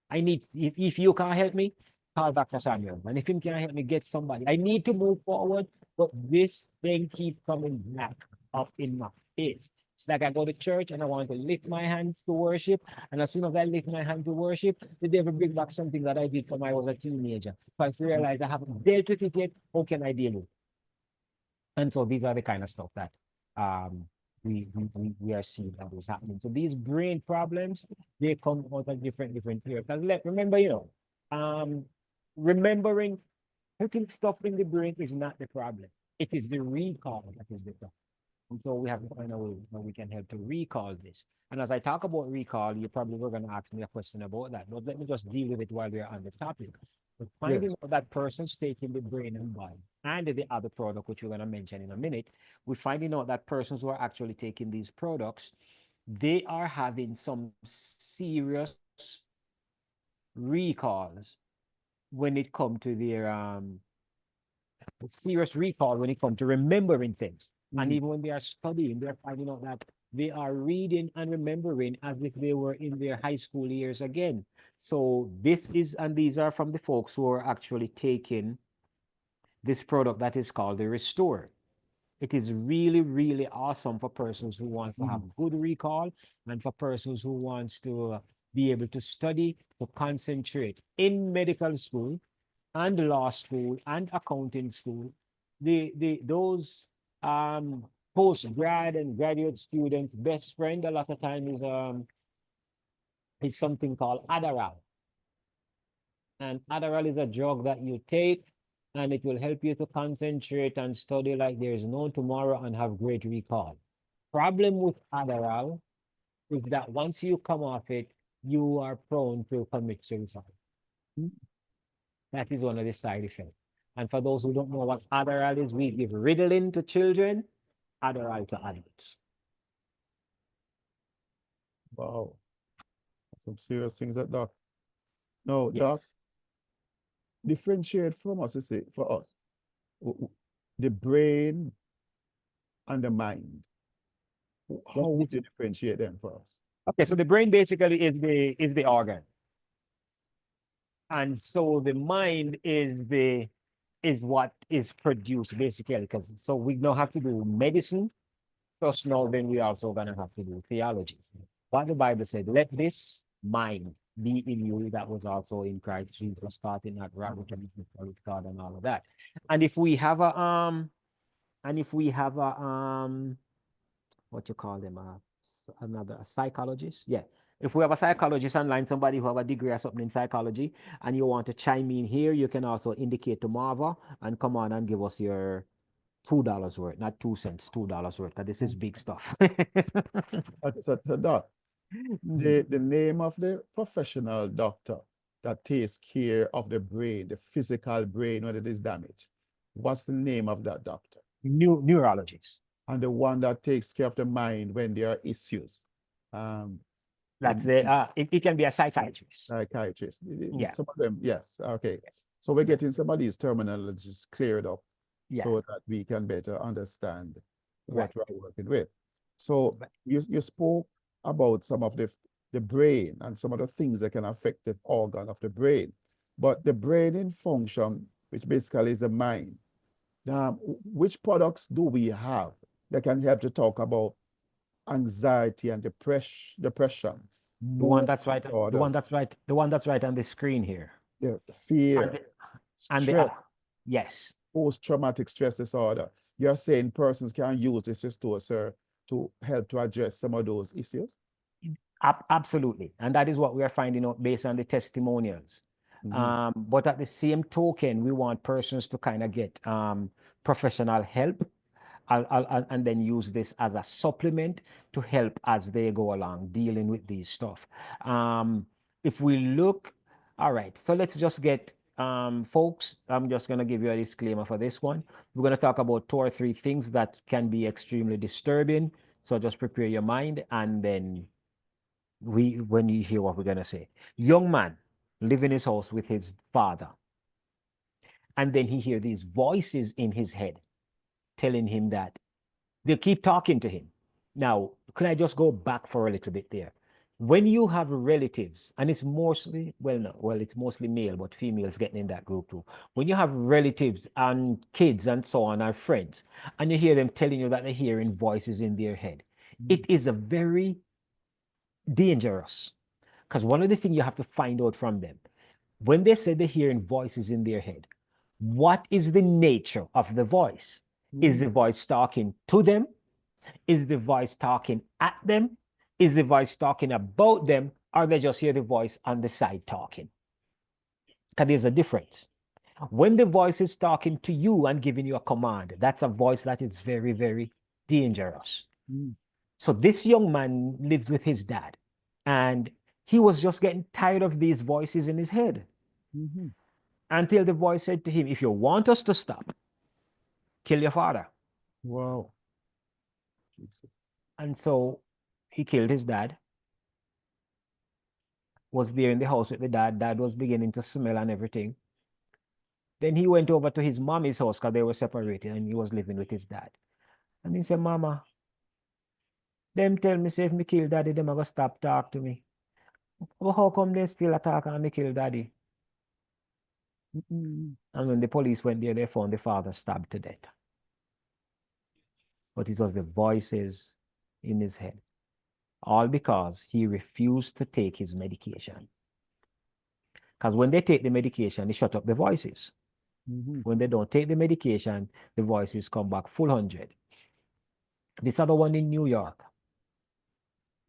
[SPEAKER 2] I need, if you can't help me, call Dr. Samuel. And if him can't help me, get somebody. I need to move forward, but this thing keep coming back up in my face. It's like I go to church and I want to lift my hands to worship. And as soon as I lift my hand to worship, the devil bring back something that I did from when I was a teenager. So I realize I haven't dealt with it yet. How can I deal with it? And so these are the kind of stuff that we are seeing that is happening. So these brain problems, they come out of different areas. Because remember, remembering, putting stuff in the brain is not the problem. It is the recall that is the problem. And so we have to find a way where we can help to recall this. And as I talk about recall, you probably were going to ask me a question about that. But let me just deal with it while we're on the topic. But finding out that person's taking the brain and body and the other product, which we're going to mention in a minute, we're finding out that persons who are actually taking these products, they are having some serious recalls when it comes to their serious recall when it comes to remembering things. And even when they are studying, they're finding out that they are reading and remembering as if they were in their high school years again. So these are from the folks who are actually taking this product that is called the Restore. It is really, really awesome for persons who wants to have good recall and for persons who wants to be able to study, to concentrate in medical school and law school and accounting school. Those postgrad and graduate students' best friend a lot of times is something called Adderall. And Adderall is a drug that you take and it will help you to concentrate and study like there is no tomorrow and have great recall. Problem with Adderall is that once you come off it, you are prone to commit suicide. That is one of the side effects. And for those who don't know what Adderall is, we give Ritalin to children, Adderall to adults.
[SPEAKER 1] Wow. Some serious things at Doc. No,
[SPEAKER 2] Yes.
[SPEAKER 1] Doc, differentiate from us, you see, for us. The brain and the mind. How would you differentiate them for us?
[SPEAKER 2] Okay, so the brain basically is the organ. And so the mind is what is produced basically, because so we now have to do medicine. Plus now then we also gonna have to do theology. What the Bible said, let this mind be in you that was also in Christ Jesus, starting at Robert and God and all of that. And if we have a what you call them, a psychologist, yeah. If we have a psychologist online, somebody who have a degree or something in psychology, and you want to chime in here, you can also indicate to Marva and come on and give us your $2 worth, not 2 cents, $2 worth, because this is big stuff.
[SPEAKER 1] So Doc, the name of the professional doctor that takes care of the brain, the physical brain when it is damaged, what's the name of that doctor?
[SPEAKER 2] Neurologist.
[SPEAKER 1] And the one that takes care of the mind when there are issues.
[SPEAKER 2] That's it can be a psychiatrist.
[SPEAKER 1] Psychiatrist.
[SPEAKER 2] Yeah.
[SPEAKER 1] Some of them, yes. Okay. So we're getting some of these terminologies cleared up so that we can better understand what we're working with. So you spoke about some of the brain and some of the things that can affect the organ of the brain. But the brain in function, which basically is the mind, which products do we have They can help to talk about anxiety and depression,
[SPEAKER 2] The one
[SPEAKER 1] mood
[SPEAKER 2] that's right, the one
[SPEAKER 1] disorders,
[SPEAKER 2] that's right, the one that's right on the screen here.
[SPEAKER 1] yeah,
[SPEAKER 2] And
[SPEAKER 1] fear,
[SPEAKER 2] the, and the
[SPEAKER 1] stress,
[SPEAKER 2] yes,
[SPEAKER 1] post-traumatic stress disorder. You're saying persons can use this restore, sir, to help to address some of those issues?
[SPEAKER 2] absolutely. And that is what we are finding out based on the testimonials. But at the same token, we want persons to kind of get professional help and then use this as a supplement to help as they go along dealing with these stuff. If we look, all right, so let's just get, folks, I'm just going to give you a disclaimer for this one. We're going to talk about 2 or 3 things that can be extremely disturbing. So just prepare your mind, and then when you hear what we're going to say. Young man live in his house with his father, and then he hear these voices in his head telling him that they keep talking to him. Now, can I just go back for a little bit there? When you have relatives, and it's mostly, well, no, well, it's mostly male, but females getting in that group too. When you have relatives and kids and so on, and friends, and you hear them telling you that they're hearing voices in their head, it is a very dangerous. Because one of the things you have to find out from them, when they say they're hearing voices in their head, what is the nature of the voice? Is the voice talking to them? Is the voice talking at them? Is the voice talking about them? Or they just hear the voice on the side talking? Because there's a difference. When the voice is talking to you and giving you a command, that's a voice that is very, very dangerous. So this young man lived with his dad, and he was just getting tired of these voices in his head. Until the voice said to him, if you want us to stop, kill your father.
[SPEAKER 1] Wow.
[SPEAKER 2] And so he killed his dad, was there in the house with the dad. Dad was beginning to smell and everything. Then he went over to his mommy's house because they were separated, and he was living with his dad. And he said, Mama, them tell me, say if me kill daddy, them are going to stop talk to me. But how come they still attack and me kill daddy? And when the police went there, they found the father stabbed to death. But it was the voices in his head. All because he refused to take his medication. Because when they take the medication, they shut up the voices. When they don't take the medication, the voices come back full 100. This other one in New York.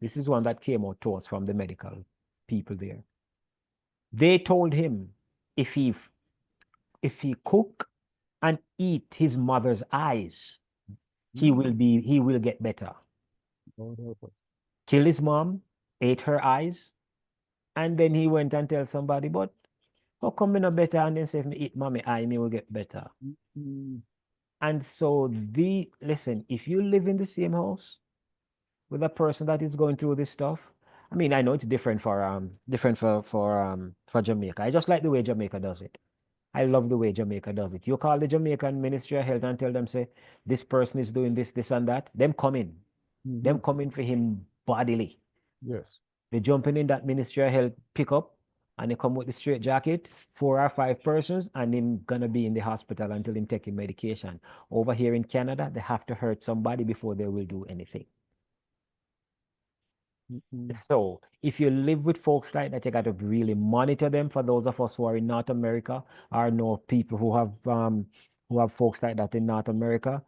[SPEAKER 2] This is one that came out to us from the medical people there. They told him if he cook and eat his mother's eyes, he will get better. Kill his mom, ate her eyes, and then he went and tell somebody, but how come me not better? And then say if me eat mommy eye, me will get better. And so listen, if you live in the same house with a person that is going through this stuff, I mean, I know it's different for Jamaica. I just like the way Jamaica does it. I love the way Jamaica does it. You call the Jamaican Ministry of Health and tell them, say, this person is doing this, this, and that. Them coming. Them coming for him bodily.
[SPEAKER 1] Yes.
[SPEAKER 2] They jumping in that Ministry of Health pickup, and they come with the straight jacket, 4 or 5 persons, and him gonna be in the hospital until him taking medication. Over here in Canada, they have to hurt somebody before they will do anything. So if you live with folks like that, you got to really monitor them. For those of us who are in North America, or know people who have folks like that in North America,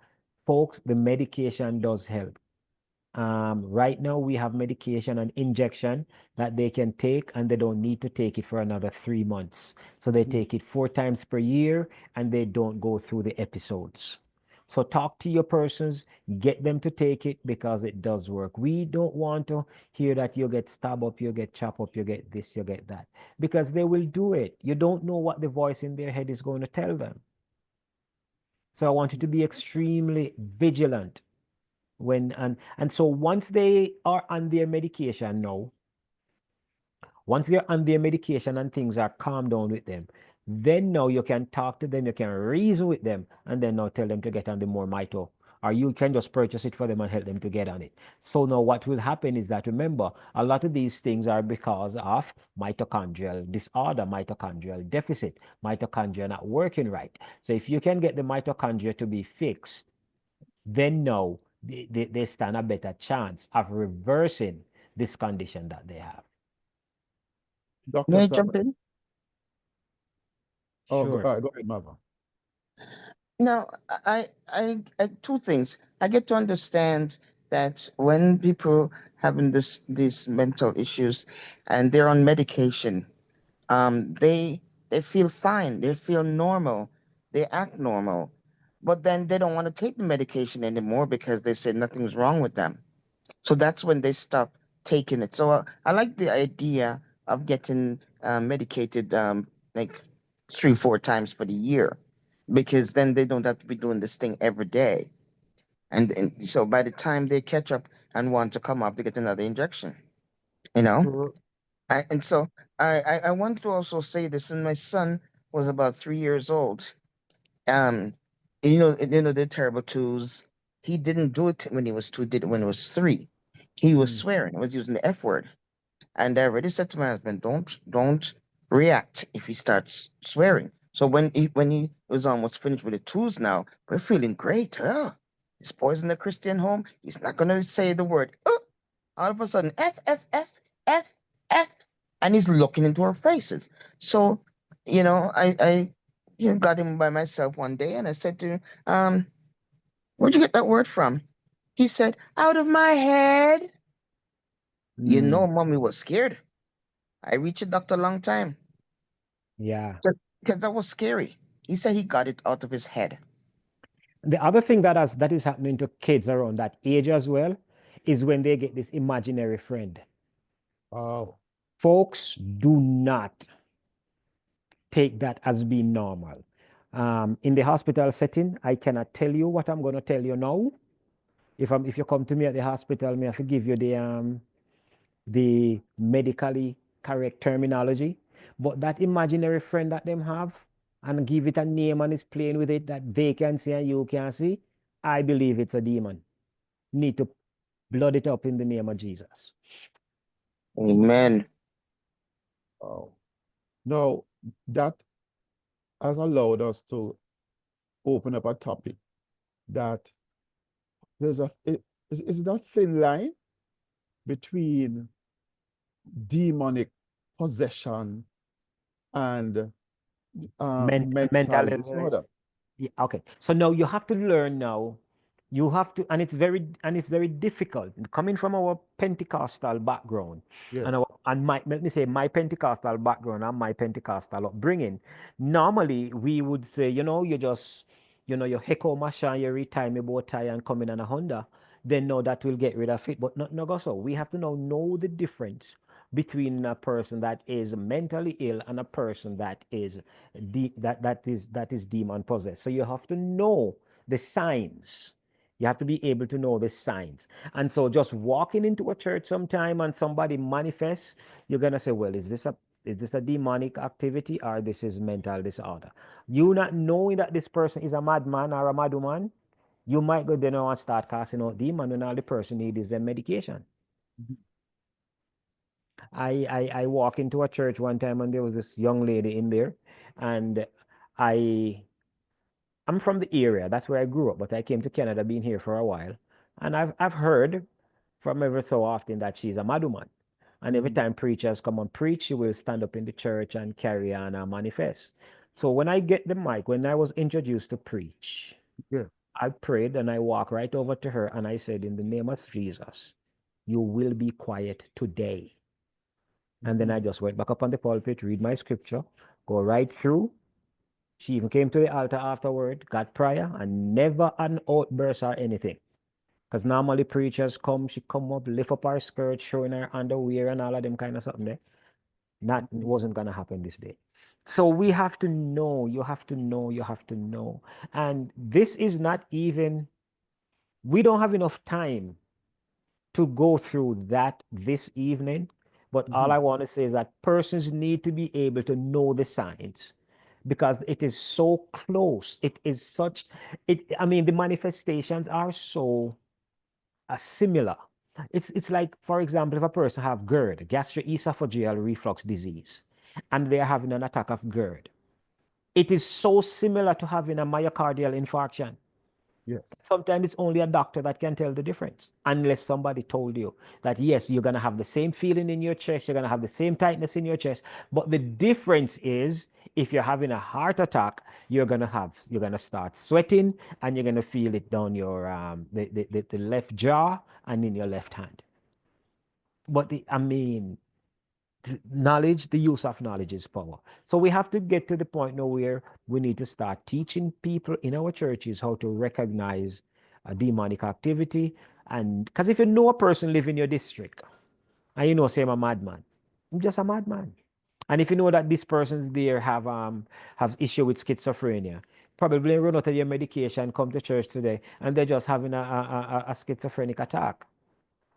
[SPEAKER 2] folks, the medication does help. Right now we have medication and injection that they can take, and they don't need to take it for another 3 months. So they take it 4 times per year, and they don't go through the episodes. So talk to your persons, get them to take it, because it does work. We don't want to hear that you get stabbed up, you get chopped up, you get this, you get that, because they will do it. You don't know what the voice in their head is going to tell them. So I want you to be extremely vigilant and so once they are on their medication now, once they're on their medication and things are calmed down with them, then now you can talk to them, you can reason with them, and then now tell them to get on the more mito, or you can just purchase it for them and help them to get on it. So now what will happen is that, remember, a lot of these things are because of mitochondrial disorder, mitochondrial deficit, mitochondria not working right. So if you can get the mitochondria to be fixed, then now they stand a better chance of reversing this condition that they have.
[SPEAKER 1] Dr.
[SPEAKER 3] May I
[SPEAKER 1] Sam,
[SPEAKER 3] jump in?
[SPEAKER 1] oh,
[SPEAKER 2] Sure.
[SPEAKER 1] go ahead, Mother.
[SPEAKER 3] Now, I two things. I get to understand that when people having these mental issues and they're on medication, they feel fine, they feel normal, they act normal, but then they don't want to take the medication anymore because they say nothing's wrong with them. So that's when they stop taking it. So I like the idea of getting medicated like 3 4 times for the year, because then they don't have to be doing this thing every day. And so by the time they catch up and want to come up, they get another injection. You know. And so I want to also say this. And my son was about 3 years old. Um, the terrible twos. He didn't do it when he was two. Did it when he was three. He was swearing. He was using the F word. And I already said to my husband, don't react if he starts swearing. So when he was almost finished with the twos, now we're feeling great. Oh, this boy's in a Christian home. He's not gonna say the word. Oh, all of a sudden, F F F F F, and he's looking into our faces. So, I got him by myself one day, and I said to him, "Where'd you get that word from?" He said, "Out of my head." Mommy was scared. I reached a doctor a long time.
[SPEAKER 2] Yeah.
[SPEAKER 3] Because that was scary. He said he got it out of his head.
[SPEAKER 2] The other thing that is happening to kids around that age as well is when they get this imaginary friend.
[SPEAKER 1] Oh,
[SPEAKER 2] Folks, do not take that as being normal. In the hospital setting, I cannot tell you what I'm going to tell you now. If you come to me at the hospital, may I give you the medically correct terminology. But that imaginary friend that them have, and give it a name and is playing with it that they can see and you can see, I believe it's a demon. Need to blood it up in the name of Jesus.
[SPEAKER 3] Amen.
[SPEAKER 1] oh. No, that has allowed us to open up a topic that there's is that thin line between demonic possession and mental
[SPEAKER 2] Mental
[SPEAKER 1] disorder.
[SPEAKER 2] Yeah, okay. So now you have to learn now. You have to, and it's very difficult. Coming from our Pentecostal background,
[SPEAKER 1] Yeah.
[SPEAKER 2] and let me say my Pentecostal background and my Pentecostal upbringing. Normally we would say, you just, you heko masha, you retie me bow tie and come in on a Honda, then no, that will get rid of it. But not no go so. We have to now know the difference between a person that is mentally ill and a person that is that is demon possessed. So you have to know the signs. You have to be able to know the signs. And so just walking into a church sometime and somebody manifests, you're gonna say, well, is this a demonic activity or this is mental disorder? You not knowing that this person is a madman or a madwoman, you might go there and start casting out demon when all the person needs is their medication. I walk into a church one time and there was this young lady in there, and I'm from the area. That's where I grew up, but I came to Canada, been here for a while, and I've heard from every so often that she's a madwoman, and every time preachers come and preach, she will stand up in the church and carry on and manifest. So when I get the mic, when I was introduced to preach,
[SPEAKER 1] Yeah.
[SPEAKER 2] I prayed and I walked right over to her and I said, in the name of Jesus, you will be quiet today. And then I just went back up on the pulpit, read my scripture, go right through. She even came to the altar afterward, got prayer, and never an outburst or anything. Because normally preachers come, she come up, lift up her skirt, showing her underwear and all of them kind of something there. It wasn't gonna happen this day. So we have to know, you have to know, you have to know. And this is not even, we don't have enough time to go through that this evening. But all I want to say is that persons need to be able to know the signs because it is so close. It is such, I mean, the manifestations are so similar. It's like, for example, if a person have GERD, gastroesophageal reflux disease, and they're having an attack of GERD, it is so similar to having a myocardial infarction.
[SPEAKER 1] Yes.
[SPEAKER 2] Sometimes it's only a doctor that can tell the difference, unless somebody told you that, yes, you're going to have the same feeling in your chest, you're going to have the same tightness in your chest. But the difference is, if you're having a heart attack, you're going to start sweating, and you're going to feel it down your the left jaw and in your left hand. But knowledge, the use of knowledge is power. So we have to get to the point now where we need to start teaching people in our churches how to recognize a demonic activity. And because if you know a person live in your district and you know, say I'm a madman, I'm just a madman. And if you know that this person's there have issue with schizophrenia, probably run out of your medication, come to church today, and they're just having a schizophrenic attack,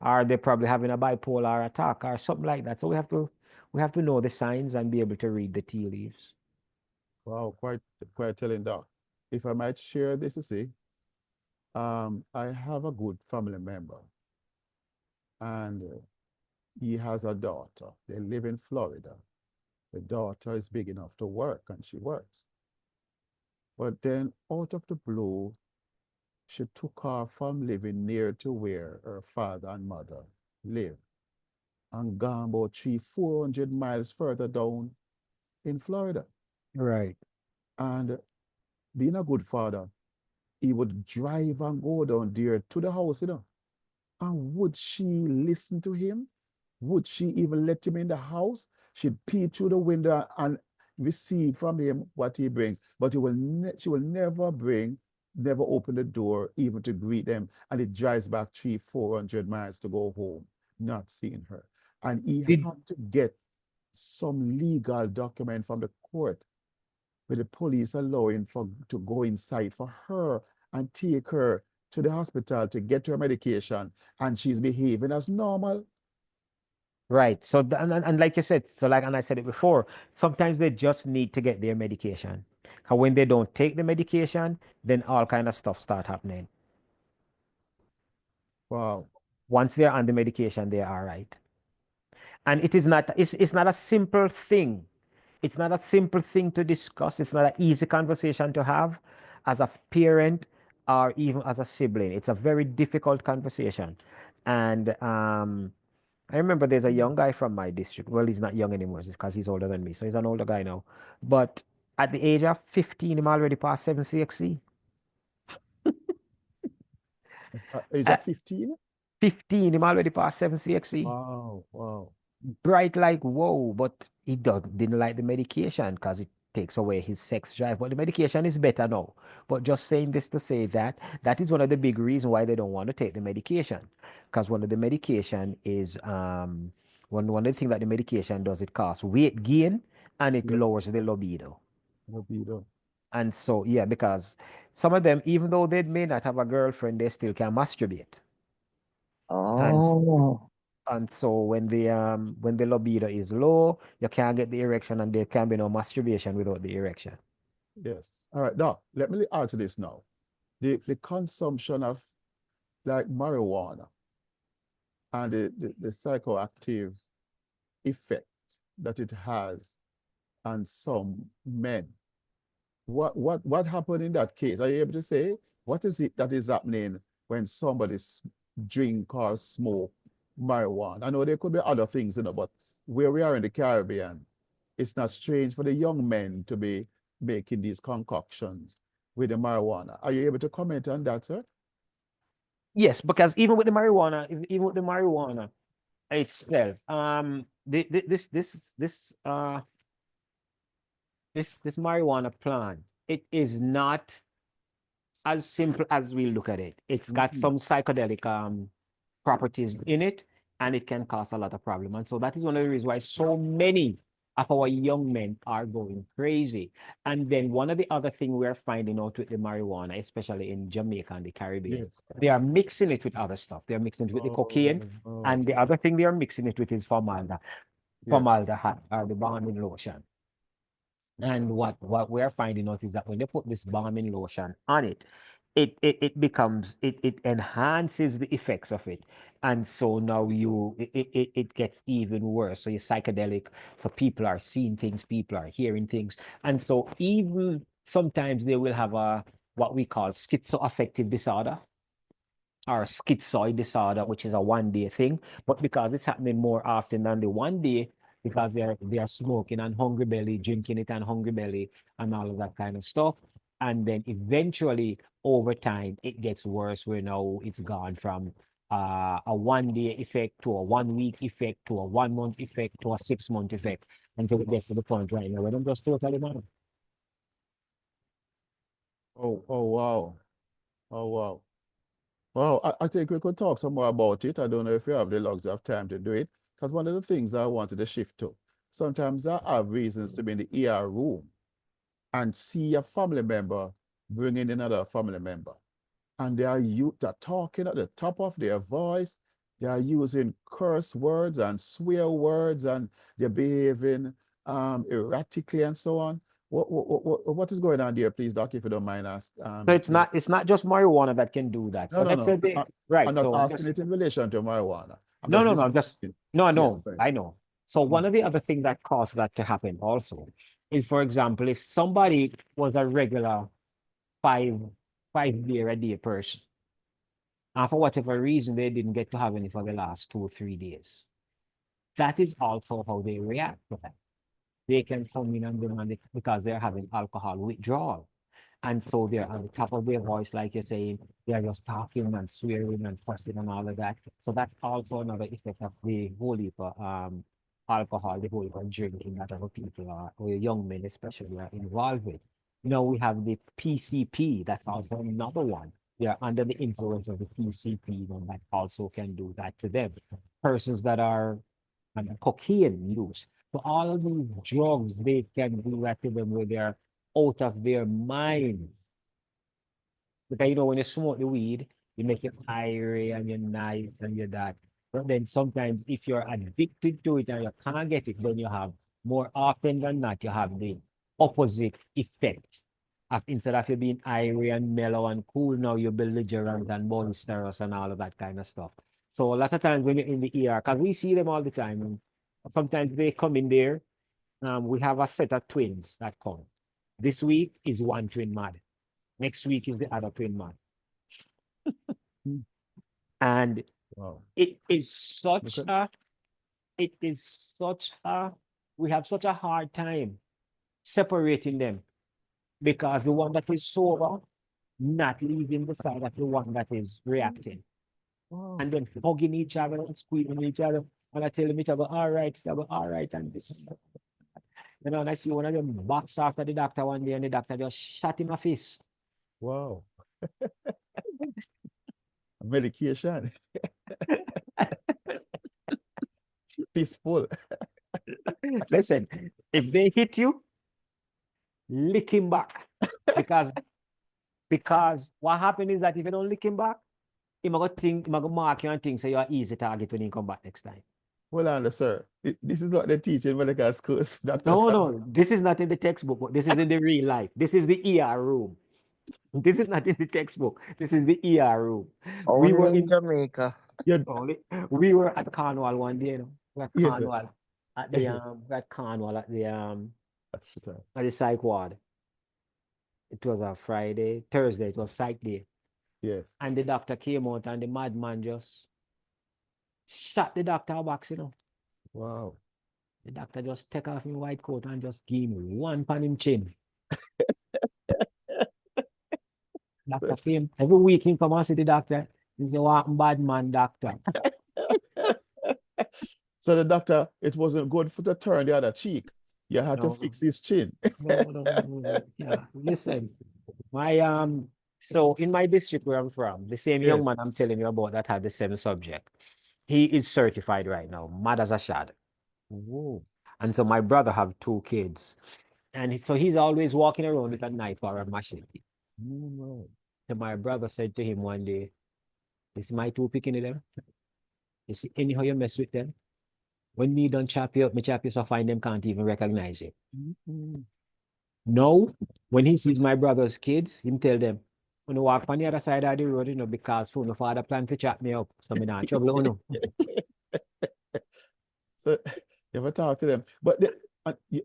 [SPEAKER 2] or they're probably having a bipolar attack or something like that. So we have to know the signs and be able to read the tea leaves.
[SPEAKER 1] Wow, quite telling, Doc. If I might share this, you see, I have a good family member, and he has a daughter. They live in Florida. The daughter is big enough to work, and she works. But then, out of the blue, she took off from living near to where her father and mother live, and gone about 300-400 miles further down in Florida.
[SPEAKER 2] Right.
[SPEAKER 1] And being a good father, he would drive and go down there to the house, And would she listen to him? Would she even let him in the house? She'd peep through the window and receive from him what he brings. But she will never open the door even to greet them. And it drives back 300-400 miles to go home, not seeing her. And he had to get some legal document from the court with the police allowing to go inside for her and take her to the hospital to get her medication, and she's behaving as normal.
[SPEAKER 2] Right. So, and like you said, and I said it before, sometimes they just need to get their medication. And when they don't take the medication, then all kind of stuff start happening.
[SPEAKER 1] Wow.
[SPEAKER 2] Once they're on the medication, they're all right. And it's not a simple thing. It's not a simple thing to discuss. It's not an easy conversation to have as a parent or even as a sibling. It's a very difficult conversation. And I remember there's a young guy from my district. Well, he's not young anymore because he's older than me. So he's an older guy now. But at the age of 15, I'm already past 7 CXC.
[SPEAKER 1] Age of 15?
[SPEAKER 2] 15, I'm already past 7 CXC.
[SPEAKER 1] Wow, wow.
[SPEAKER 2] Bright like whoa, but he didn't like the medication because it takes away his sex drive. But the medication is better now. But just saying this to say that is one of the big reasons why they don't want to take the medication. Because one of the medication is one of the things that the medication does, it causes weight gain and it lowers the libido.
[SPEAKER 1] Libido.
[SPEAKER 2] And so yeah, because some of them, even though they may not have a girlfriend, they still can masturbate.
[SPEAKER 3] Oh.
[SPEAKER 2] And so when the libido is low, you can't get the erection, and there can be no masturbation without the erection.
[SPEAKER 1] Yes. All right. Now, let me add to this now. The consumption of like marijuana and the psychoactive effect that it has on some men. What happened in that case? Are you able to say what is it that is happening when somebody drink or smoke marijuana? I know there could be other things, but where we are in the Caribbean, it's not strange for the young men to be making these concoctions with the marijuana. Are you able to comment on that, sir?
[SPEAKER 2] Yes, because even with the marijuana itself, this marijuana plant, it is not as simple as we look at it. It's got some psychedelic properties in it, and it can cause a lot of problem. And so that is one of the reasons why so many of our young men are going crazy. And then one of the other things we're finding out with the marijuana, especially in Jamaica and the Caribbean, they are mixing it with other stuff. They're mixing it with the cocaine, and the other thing they are mixing it with is formaldehyde, or the balming lotion. And what we're finding out is that when they put this balming lotion on it, it enhances the effects of it. And so now it gets even worse. So you're psychedelic. So people are seeing things, people are hearing things. And so even sometimes they will have what we call schizoaffective disorder or schizoid disorder, which is a one-day thing. But because it's happening more often than the one day, because they are smoking and hungry belly, drinking it and hungry belly, and all of that kind of stuff. And then eventually, over time, it gets worse where now it's gone from a 1 day effect to a 1 week effect to a 1 month effect to a 6 month effect until it gets to the point right now where I'm just totally mad.
[SPEAKER 1] Oh, oh, wow. Oh, wow. Well, I think we could talk some more about it. I don't know if you have the luxury of time to do it, because one of the things I wanted to shift to, sometimes I have reasons to be in the ER room and see a family member bringing in another family member. And they're talking at the top of their voice. They are using curse words and swear words, and they're behaving erratically and so on. What is going on there, please, Doc, if you don't mind us?
[SPEAKER 2] So it's not just marijuana that can do that.
[SPEAKER 1] No,
[SPEAKER 2] So
[SPEAKER 1] no,
[SPEAKER 2] let's
[SPEAKER 1] no.
[SPEAKER 2] say
[SPEAKER 1] I'm
[SPEAKER 2] right.
[SPEAKER 1] not
[SPEAKER 2] So
[SPEAKER 1] asking it in relation to marijuana. I'm
[SPEAKER 2] no,
[SPEAKER 1] just
[SPEAKER 2] no,
[SPEAKER 1] discussing.
[SPEAKER 2] no,
[SPEAKER 1] Yeah,
[SPEAKER 2] no,
[SPEAKER 1] right.
[SPEAKER 2] I know. So one of the other things that caused that to happen also is, for example, if somebody was a regular five beer a day person, and for whatever reason they didn't get to have any for the last 2 or 3 days, that is also how they react to that. They can come in and demand it because they're having alcohol withdrawal. And so they're on the top of their voice, like you're saying, they're just talking and swearing and fussing and all of that. So that's also another effect of the whole heap of alcohol, the whole heap of drinking that other people are, or young men especially, are involved with. You know, we have the PCP, that's also another one. They are under the influence of the PCP, and that also can do that to them. Persons that are cocaine use. So all of these drugs, they can do that to them where they're out of their mind. Because you know, when you smoke the weed, you make you irie and you're nice and you're that. But then sometimes if you're addicted to it and you can't get it, then you have more often than not, you have the opposite effect. Instead of you being irie and mellow and cool, now you're belligerent and boisterous and all of that kind of stuff. So a lot of times when you're in the ER, because we see them all the time, and sometimes they come in there. We have a set of twins that come. This week is one twin mad. Next week is the other twin mad. And
[SPEAKER 1] Wow.
[SPEAKER 2] it is such
[SPEAKER 1] Okay.
[SPEAKER 2] we have such a hard time separating them because the one that is sober not leaving the side of the one that is reacting.
[SPEAKER 1] Wow.
[SPEAKER 2] And then hugging each other and squeezing each other. And I tell them, it's about all right, and this. You know, and I see one of them box after the doctor one day, and the doctor just shot him a fist.
[SPEAKER 1] Wow. Medication. Peaceful.
[SPEAKER 2] Listen, if they hit you, lick him back. Because what happened is that if you don't lick him back, he might go mark you and think so you're an easy target when he come back next time.
[SPEAKER 1] Well, on, sir. This is what they teach in medical schools.
[SPEAKER 2] No, this is not in the textbook, but this is in the real life. This is the ER room. This is not in the textbook. This is the ER room.
[SPEAKER 3] Only in Jamaica.
[SPEAKER 2] We were at Cornwall one day, you know. We're at
[SPEAKER 1] Yes, sir.
[SPEAKER 2] Cornwall at the we're at Cornwall at the
[SPEAKER 1] Hospital.
[SPEAKER 2] at the psych ward. It was a Thursday, it was psych day.
[SPEAKER 1] Yes.
[SPEAKER 2] And the doctor came out and the madman just shot the doctor a box, you know.
[SPEAKER 1] Wow.
[SPEAKER 2] The doctor just take off his white coat and just give me one pan him chin. Doctor came every week. He come and see the doctor. He's a walking bad man doctor.
[SPEAKER 1] So the doctor, it wasn't good for to turn the other cheek. You had to
[SPEAKER 2] No.
[SPEAKER 1] fix his chin.
[SPEAKER 2] No. Yeah, listen. So in my district where I'm from, the same young
[SPEAKER 1] Yes.
[SPEAKER 2] man I'm telling you about that had the same subject, he is certified right now, mad as a shad.
[SPEAKER 1] Whoa.
[SPEAKER 2] And so my brother have 2 kids. And so he's always walking around with a knife or a machete.
[SPEAKER 1] No.
[SPEAKER 2] So my brother said to him one day, "This is my 2 picking them. You see, anyhow you mess with them. When me done chop you up, me chop you so fine them can't even recognize you."
[SPEAKER 1] Mm-hmm.
[SPEAKER 2] No, when he sees my brother's kids, him tell them, "When you walk on the other side of the road, you know, because my father plan to chop me up. So me not trouble, you know."
[SPEAKER 1] So you ever talk to them? But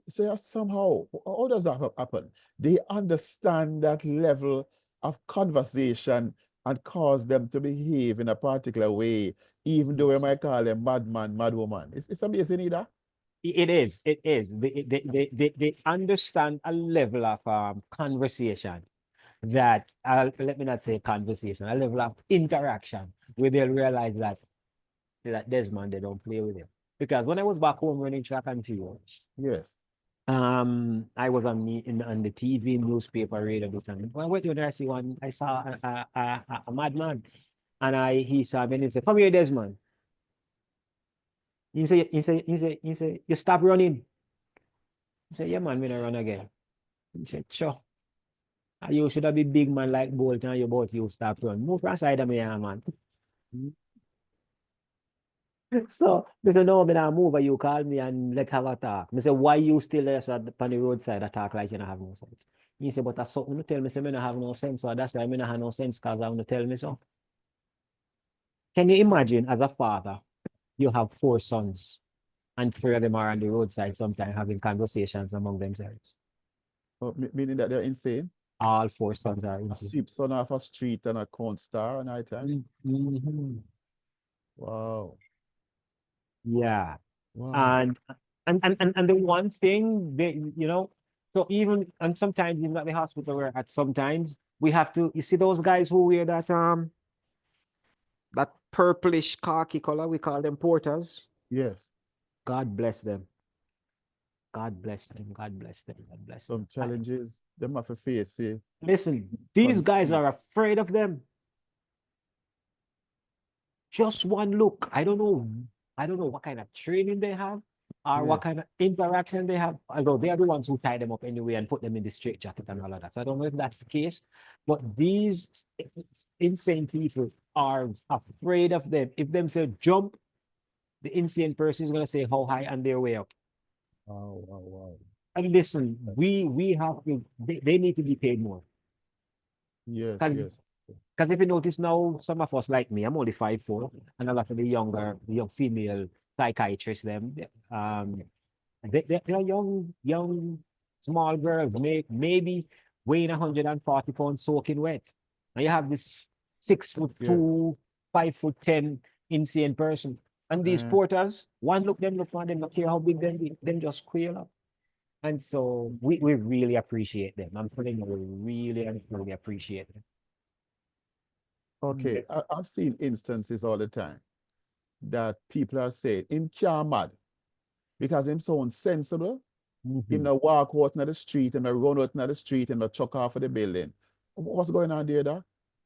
[SPEAKER 1] somehow, how does that happen? They understand that level of conversation and cause them to behave in a particular way, even though we might call them madman, madwoman. It's amazing, either.
[SPEAKER 2] It is. It is. They understand a level of conversation that, let me not say conversation, a level of interaction where they'll realize that Desmond, they don't play with him. Because when I was back home running track and field,
[SPEAKER 1] Yes.
[SPEAKER 2] I was on the TV, newspaper, radio, this and that. When I went to there, I saw a madman, and he saw me and he said, "Come here, Desmond." You say, "You stop running." I said, "Yeah, man, me not run again." He said, "Sure. You should have been big man like Bolt and you both you stop run. Move from side of me, yeah, man." So, I said, "No, me not move, but you call me and let's have a talk." I said, "Why you still there so on the roadside, I talk like you don't have no sense?" He said, "But that's something to tell me, say, me not have no sense, so that's why me not have no sense, because I want to tell me so." Can you imagine, as a father, you have 4 sons, and 3 of them are on the roadside sometimes having conversations among themselves?
[SPEAKER 1] Oh, meaning that they're insane.
[SPEAKER 2] All 4 sons are
[SPEAKER 1] A
[SPEAKER 2] insane.
[SPEAKER 1] sweep son off a street and a corn star at night time.
[SPEAKER 2] Mhm.
[SPEAKER 1] Wow.
[SPEAKER 2] Yeah.
[SPEAKER 1] Wow.
[SPEAKER 2] And the one thing so and sometimes even at the hospital we're at, sometimes we have to, you see those guys who wear that purplish khaki color, we call them porters.
[SPEAKER 1] Yes.
[SPEAKER 2] God bless them. God bless them. God bless them. God bless them.
[SPEAKER 1] Some challenges them have to face.
[SPEAKER 2] Listen, these guys
[SPEAKER 1] Conflict.
[SPEAKER 2] are afraid of them. Just one look. I don't know what kind of training they have or what kind of interaction they have. Although they are the ones who tie them up anyway and put them in the straitjacket and all of that. So I don't know if that's the case. But these insane people are afraid of them. If them say jump, the insane person is gonna say how high and their way up.
[SPEAKER 1] Wow, wow, wow.
[SPEAKER 2] And listen, we have to, they need to be paid more.
[SPEAKER 1] Yes,
[SPEAKER 2] Because
[SPEAKER 1] yes.
[SPEAKER 2] if you notice now, some of us like me, I'm only 5'4", and a lot of the young female psychiatrists, they're young, small girls, maybe weighing 140 pounds soaking wet. And you have this 6'2", 5'10" insane person. And these porters, one look them, don't care how big them just quail up. And so we really appreciate them. I'm telling you, we really and truly appreciate them.
[SPEAKER 1] Okay, I've seen instances all the time that people are saying him can't mad because him so insensible. Him no walk out in the street and run out in the street and chuck off of the building. What's going on there, though?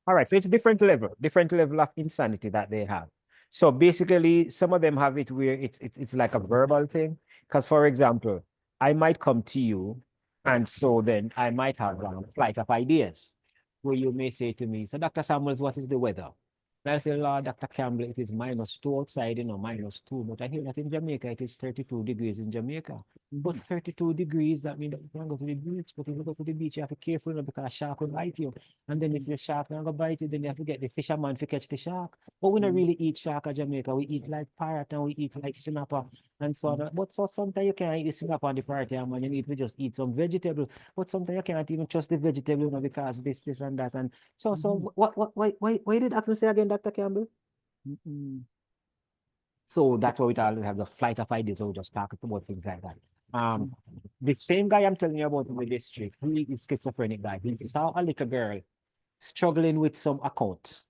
[SPEAKER 2] All right, so it's a different level of insanity that they have. So basically, some of them have it where it's like a verbal thing. Because, for example, I might come to you, and so then I might have a flight of ideas where you may say to me, "So, Dr. Samuels, what is the weather?" And I say, "Lord, Dr. Campbell, it is -2 outside, -2. But I hear that in Jamaica, it is 32 degrees in Jamaica. But 32 degrees, that means that you can go to the beach. But if you go to the beach, you have to be careful because a shark will bite you. And then if the shark can go bite you, then you have to get the fisherman to catch the shark. But we don't really eat shark in Jamaica. We eat like parrot and we eat like snapper and so on. But so sometimes you can't eat the snapper and the parrot, man. You need to just eat some vegetable. But sometimes you can't even trust the vegetable, because this and that. And so why did Axel say again, Dr. Campbell? So that's why we have the flight of ideas. So we just talk about things like that. The same guy I'm telling you about in the district, he is schizophrenic guy. He saw a little girl struggling with some accounts.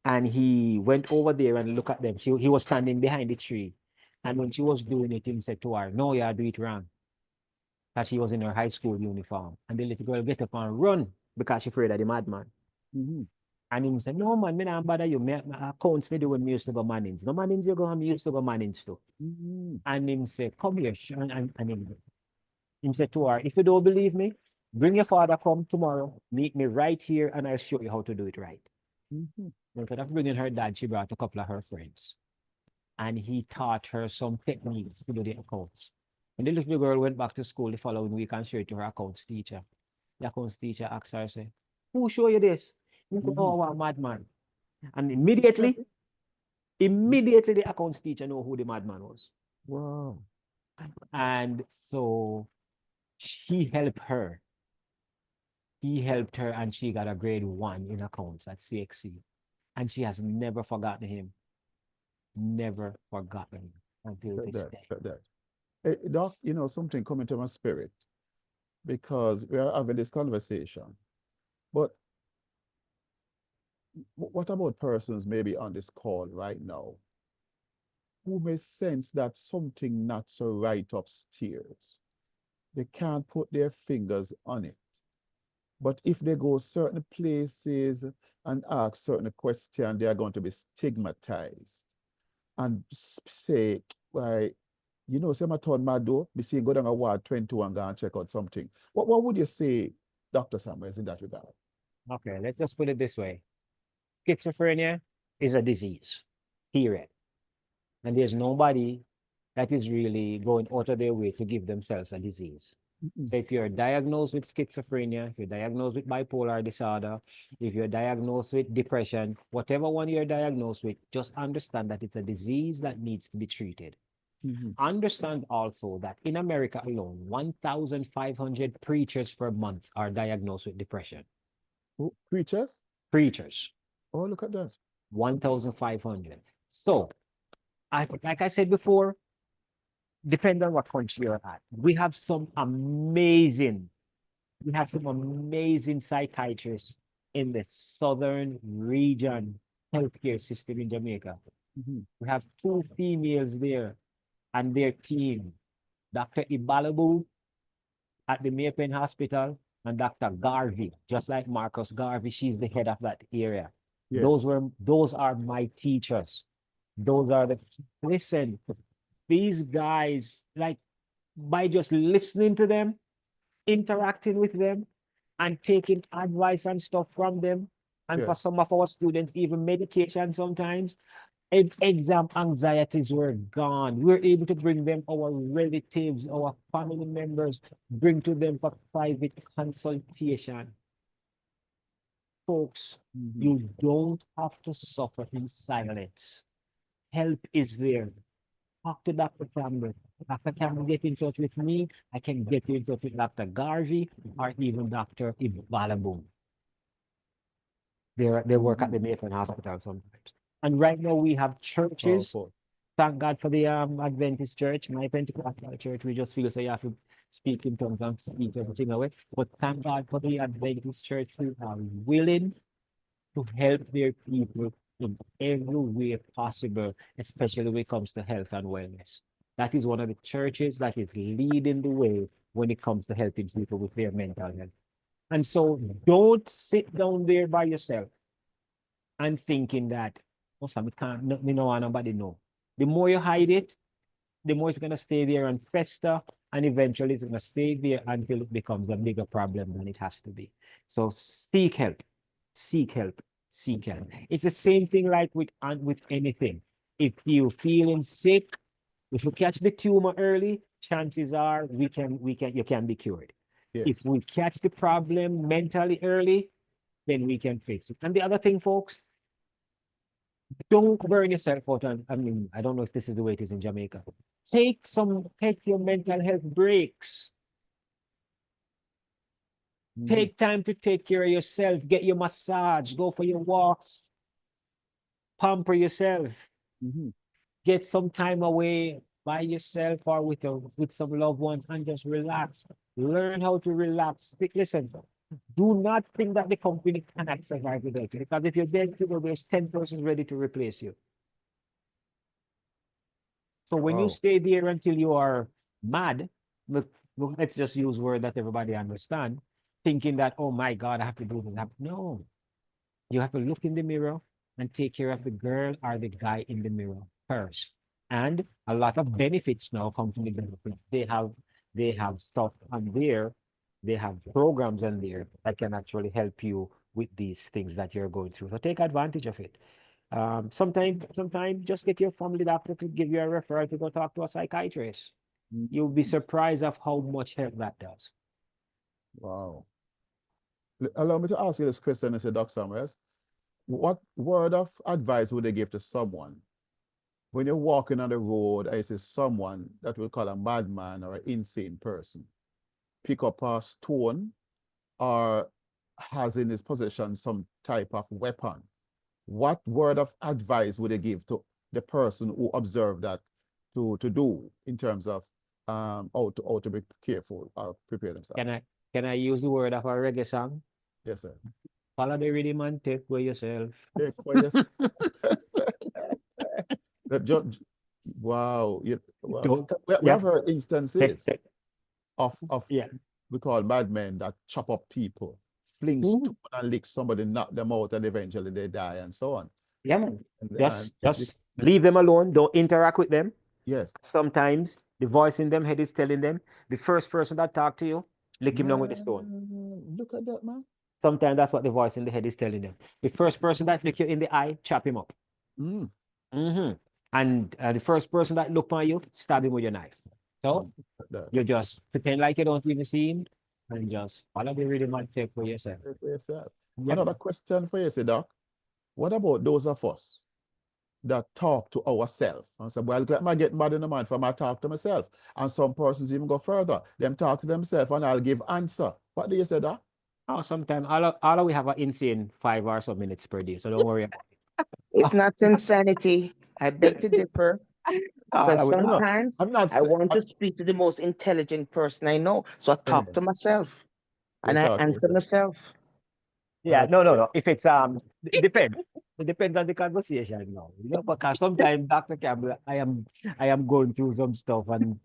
[SPEAKER 2] And he went over there and looked at them. He was standing behind the tree. And when she was doing it, he said to her, "No, you do it wrong." Because she was in her high school uniform. And the little girl get up and run because she's afraid of the madman. And he said, "No, man, me not bother you. My accounts me do when me used to go Mannings. No Mannings you go, and me used to go Mannings too." And him said, "Come here." And him said to her, "If you don't believe me, bring your father come tomorrow, meet me right here, and I'll show you how to do it right." Instead of bringing her dad, she brought a couple of her friends. And he taught her some techniques to do the accounts. And the little girl went back to school the following week and showed it to her accounts teacher. The accounts teacher asked her, say, "Who show you this?" He said, "Oh, a madman." And immediately the accounts teacher knew who the madman was.
[SPEAKER 1] Wow.
[SPEAKER 2] And so he helped her He helped her and she got a grade 1 in accounts at CXC. And she has never forgotten him. Never forgotten him until
[SPEAKER 1] Got
[SPEAKER 2] this
[SPEAKER 1] that,
[SPEAKER 2] day.
[SPEAKER 1] got that. Hey, Doc, you know, something coming to my spirit because we are having this conversation. But what about persons maybe on this call right now who may sense that something not so right upstairs? They can't put their fingers on it. But if they go certain places and ask certain questions, they are going to be stigmatized and say, why, you know, say my turn my door, be seeing go down a ward 21 and go and check out something. What would you say, Dr. Samuels, in that regard?
[SPEAKER 2] Okay, let's just put it this way. Schizophrenia is a disease, period. And there's nobody that is really going out of their way to give themselves a disease. So if you're diagnosed with schizophrenia, if you're diagnosed with bipolar disorder, if you're diagnosed with depression, whatever one you're diagnosed with, just understand that it's a disease that needs to be treated. Understand also that in America alone, 1,500 preachers per month are diagnosed with depression.
[SPEAKER 1] Preachers?
[SPEAKER 2] Preachers.
[SPEAKER 1] Oh, look at that.
[SPEAKER 2] 1,500. So, like I said before, depend on what country you're at. We have some amazing psychiatrists in the southern region healthcare system in Jamaica. We have 2 females there and their team, Dr. Ibalabu at the Maypen Hospital and Dr. Garvey, just like Marcus Garvey, she's the head of that area.
[SPEAKER 1] Yes.
[SPEAKER 2] Those are my teachers. Listen, these guys, like, by just listening to them, interacting with them, and taking advice and stuff from them, and for
[SPEAKER 1] Yes.
[SPEAKER 2] some of our students, even medication sometimes, exam anxieties were gone. We're able to bring them our relatives, our family members, bring to them for private consultation. Folks, you don't have to suffer in silence. Help is there. Talk to Dr. Campbell. Dr. Campbell, get in touch with me. I can get you in touch with Dr. Garvey or even Dr. Ibalaboom. They work at the Maypen Hospital sometimes. And right now we have churches.
[SPEAKER 1] Powerful.
[SPEAKER 2] Thank God for the Adventist church, my Pentecostal church. We just feel so you have to speak in tongues and speak everything away. But thank God for the Adventist church who are willing to help their people in every way possible, especially when it comes to health and wellness. That is one of the churches that is leading the way when it comes to helping people with their mental health. And so don't sit down there by yourself and thinking that, oh, some can't, me no want nobody know. The more you hide it, the more it's going to stay there and fester, and eventually it's going to stay there until it becomes a bigger problem than it has to be. So seek help, seek help, seek help. It's the same thing like with anything. If you're feeling sick, if you catch the tumor early, chances are you can be cured.
[SPEAKER 1] Yes.
[SPEAKER 2] If we catch the problem mentally early, then we can fix it. And the other thing, folks, don't burn yourself out. I mean, I don't know if this is the way it is in Jamaica. Take your mental health breaks. Take time to take care of yourself. Get your massage. Go for your walks. Pamper yourself. Get some time away by yourself or with some loved ones and just relax. Learn how to relax. Listen, do not think that the company cannot survive without you, because if you're dead, there's 10 persons ready to replace you. So when you stay there until you are mad, let's just use word that everybody understand, thinking that, oh my God, I have to do this. No, you have to look in the mirror and take care of the girl or the guy in the mirror first. And a lot of benefits now come from the benefits. They have stuff on there. They have programs on there that can actually help you with these things that you're going through. So take advantage of it. Sometimes just get your family doctor to give you a referral to go talk to a psychiatrist. You'll be surprised of how much help that does.
[SPEAKER 1] Wow. Allow me to ask you this question, Mr. Dr. Samuels. What word of advice would they give to someone when you're walking on the road, I see someone that we call a madman or an insane person pick up a stone or has in his possession some type of weapon, what word of advice would they give to the person who observed that to do in terms of how to be careful or prepare themselves?
[SPEAKER 2] Can I use the word of a reggae song?
[SPEAKER 1] Yes, sir.
[SPEAKER 2] Follow the rhythm and take for yourself.
[SPEAKER 1] Take for yourself. That judge, wow, wow.
[SPEAKER 2] Don't,
[SPEAKER 1] We have heard instances of
[SPEAKER 2] yeah.
[SPEAKER 1] we call madmen that chop up people, fling stone and lick somebody, knock them out, and eventually they die, and so on.
[SPEAKER 2] Yeah, man.
[SPEAKER 1] And
[SPEAKER 2] Just leave them alone. Don't interact with them.
[SPEAKER 1] yes.
[SPEAKER 2] Sometimes the voice in them head is telling them, the first person that talk to you, lick him down with the stone.
[SPEAKER 1] Look at that, man.
[SPEAKER 2] Sometimes that's what the voice in the head is telling them. The first person that look you in the eye, chop him up. And the first person that look on you, stab him with your knife. So you just pretend like you don't even see him and just follow the rhythm and take for yourself.
[SPEAKER 1] Take for yourself.
[SPEAKER 2] Yep.
[SPEAKER 1] Another question for you, say, Doc. What about those of us that talk to ourselves and say, well, let me get mad in the man for I talk to myself? And some persons even go further. Them talk to themselves and I'll give answer. What do you say, Doc?
[SPEAKER 2] Oh, sometimes all we have an insane 5 hours of minutes per day, so don't worry about it.
[SPEAKER 3] It's not insanity. I beg to differ. Because sometimes I want to speak to the most intelligent person I know. So I talk to myself and I answer myself.
[SPEAKER 2] Yeah, no. If it's it depends. It depends on the conversation, you know, because sometimes, Dr. Campbell, I am going through some stuff, and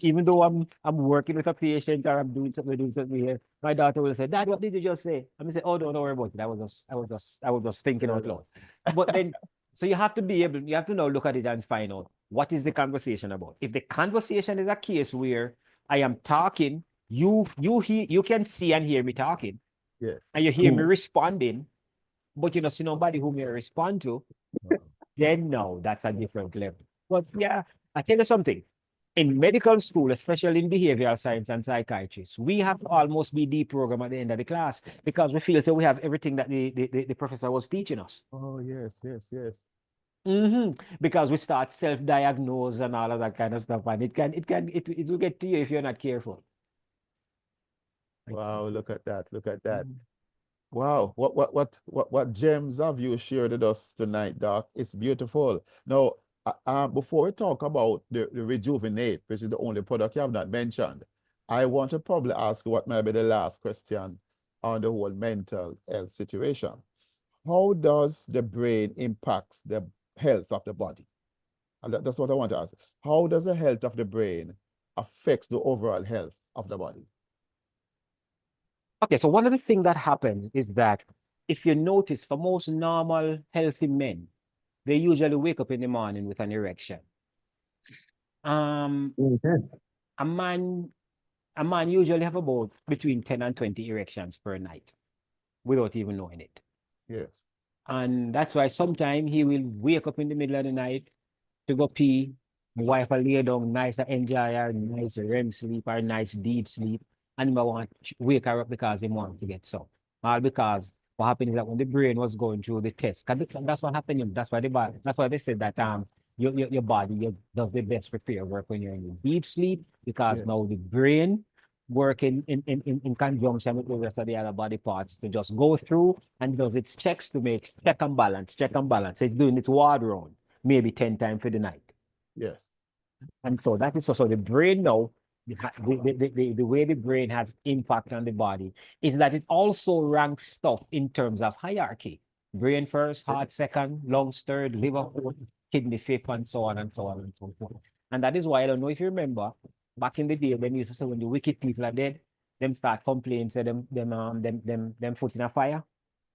[SPEAKER 2] even though I'm working with a patient or I'm doing something here, my daughter will say, Dad, what did you just say? I'm gonna say, oh, don't worry about it. I was just thinking out loud. But then, so you have to now look at it and find out what is the conversation about. If the conversation is a case where I am talking, you can see and hear me talking.
[SPEAKER 1] Yes.
[SPEAKER 2] And you hear me responding, but you don't see nobody whom you respond to, then no, that's a different level. But yeah, I tell you something. In medical school, especially in behavioral science and psychiatry, we have to almost be deprogrammed at the end of the class because we feel so we have everything that the professor was teaching us.
[SPEAKER 1] Oh, yes.
[SPEAKER 2] Because we start self-diagnose and all of that kind of stuff, and it will get to you if you're not careful.
[SPEAKER 1] Wow, look at that. Wow, what gems have you shared with us tonight, Doc? It's beautiful. Now, before we talk about the Rejuvenate, which is the only product you have not mentioned, I want to probably ask what may be the last question on the whole mental health situation. How does the brain impact the health of the body? And that's what I want to ask. How does the health of the brain affect the overall health of the body?
[SPEAKER 2] Okay, so one of the things that happens is that if you notice, for most normal, healthy men, they usually wake up in the morning with an erection. A man usually have about between 10 and 20 erections per night without even knowing it.
[SPEAKER 1] Yes.
[SPEAKER 2] And that's why sometimes he will wake up in the middle of the night to go pee. My wife will lay down, nice and enjoy her nice REM sleep or nice deep sleep. And he want to wake her up because he wants to get some. All because what happened is that when the brain was going through the test, that's what happened. That's why they said that your body does the best repair work when you're in deep sleep, because now the brain working in conjunction with the rest of the other body parts to just go through and does its checks to make check and balance. So it's doing its ward round maybe 10 times for the night.
[SPEAKER 1] Yes.
[SPEAKER 2] And so that is so the brain now, the way the brain has impact on the body is that it also ranks stuff in terms of hierarchy. Brain first, heart second, lungs third, liver fourth, kidney fifth, and so on and so on and so forth. And that is why, I don't know if you remember, back in the day, them used to say when the wicked people are dead, them start complaining, say them foot in a fire.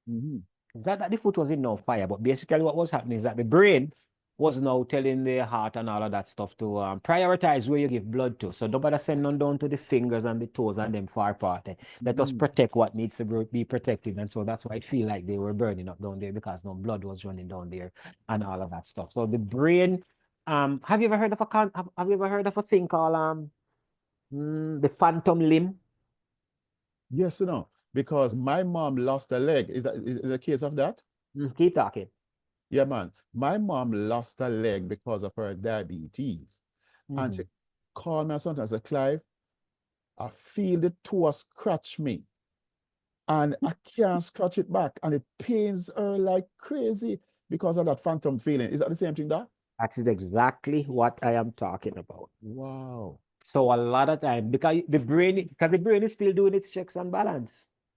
[SPEAKER 2] It's not that the foot was in no fire, but basically what was happening is that the brain was now telling the heart and all of that stuff to prioritize where you give blood to. So don't bother send none down to the fingers and the toes and them far part. Let us protect what needs to be protected. And so that's why I feel like they were burning up down there, because no blood was running down there and all of that stuff. So the brain, have you ever heard of a thing called the phantom limb?
[SPEAKER 1] Yes, because my mom lost a leg. Is it a case of that?
[SPEAKER 2] Keep talking.
[SPEAKER 1] Yeah, man. My mom lost a leg because of her diabetes. And she called me sometimes and said, Clive, I feel the toe scratch me. and I can't scratch it back, and it pains her like crazy because of that phantom feeling. Is that the same thing, Doc?
[SPEAKER 2] That is exactly what I am talking about.
[SPEAKER 1] Wow.
[SPEAKER 2] So a lot of time, because the brain is still doing its checks and balance.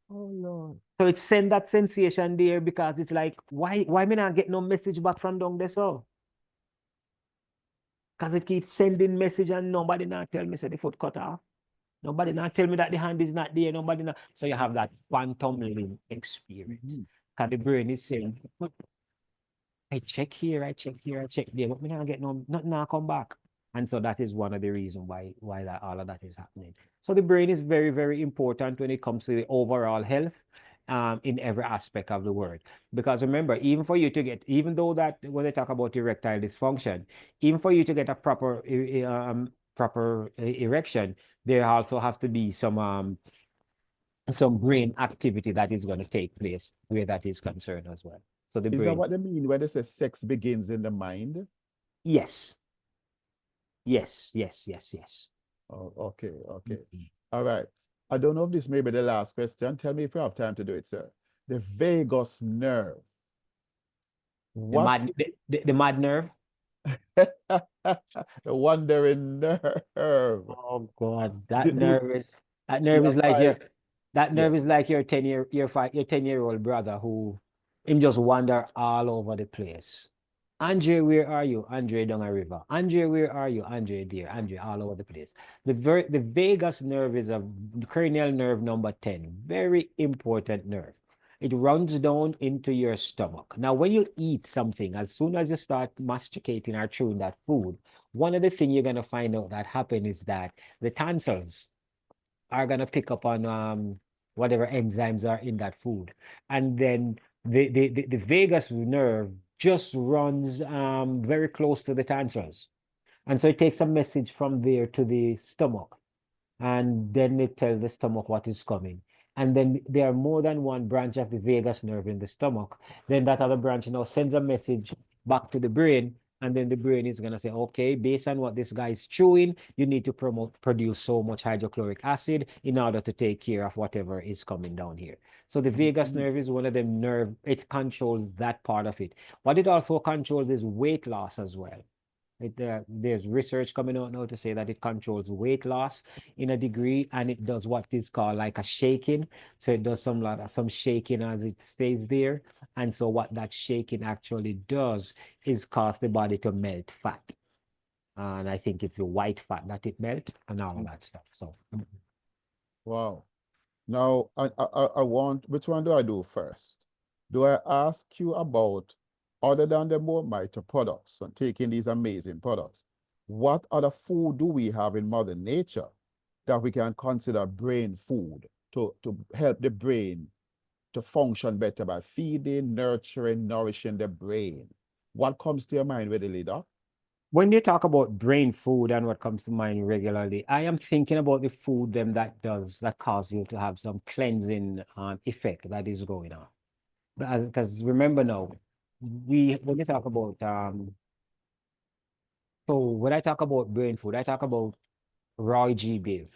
[SPEAKER 1] Oh Lord.
[SPEAKER 2] So it send that sensation there because it's like, why me not get no message back from down there so? Because it keeps sending message and nobody not tell me so the foot cut off. Nobody not tell me that the hand is not there. Nobody not. So you have that phantom limb experience. Because the brain is saying, "But I check here, I check here, I check there, but me not get nothing now come back." And so that is one of the reasons why that all of that is happening. So the brain is very, very important when it comes to the overall health in every aspect of the word. Because remember, even for you to get, even though that when they talk about erectile dysfunction, even for you to get a proper erection, there also have to be some brain activity that is going to take place where that is concerned as well. So the
[SPEAKER 1] Is that
[SPEAKER 2] brain,
[SPEAKER 1] what they mean when they say sex begins in the mind?
[SPEAKER 2] yes. Yes, yes, yes, yes.
[SPEAKER 1] Oh, okay, okay. All right. I don't know if this may be the last question. Tell me if you have time to do it, sir. The vagus nerve. What?
[SPEAKER 2] The mad nerve.
[SPEAKER 1] The wandering nerve.
[SPEAKER 2] Oh God, that
[SPEAKER 1] You
[SPEAKER 2] nerve is
[SPEAKER 1] have
[SPEAKER 2] like
[SPEAKER 1] five.
[SPEAKER 2] that
[SPEAKER 1] Yeah.
[SPEAKER 2] nerve is like your 10-year-old brother who him just wander all over the place. Andre, where are you? Andre down a river. Andre, where are you? Andre there. Andre all over the place. The vagus nerve is a cranial nerve number 10. Very important nerve. It runs down into your stomach. Now, when you eat something, as soon as you start masticating or chewing that food, one of the things you're gonna find out that happen is that the tonsils are gonna pick up on whatever enzymes are in that food, and then the vagus nerve just runs very close to the tonsils, and so it takes a message from there to the stomach, and then it tells the stomach what is coming. And then there are more than one branch of the vagus nerve in the stomach. Then that other branch now sends a message back to the brain, and then the brain is going to say, okay, based on what this guy is chewing, you need to produce so much hydrochloric acid in order to take care of whatever is coming down here. So the vagus nerve is one of them nerve, it controls that part of it. What it also controls is weight loss as well. There's research coming out now to say that it controls weight loss in a degree, and it does what is called like a shaking. So it does some shaking as it stays there. And so what that shaking actually does is cause the body to melt fat. And I think it's the white fat that it melt and all of that stuff. So
[SPEAKER 1] Wow. Now, I want, which one do I do first? Do I ask you about, other than the Mormiter products and taking these amazing products, what other food do we have in Mother Nature that we can consider brain food to help the brain to function better by feeding, nurturing, nourishing the brain? What comes to your mind readily, Doc?
[SPEAKER 2] when you talk about brain food and what comes to mind regularly, I am thinking about the food that cause you to have some cleansing effect that is going on. Because remember now, when you talk about so when I talk about brain food, I talk about Roy G. Biv,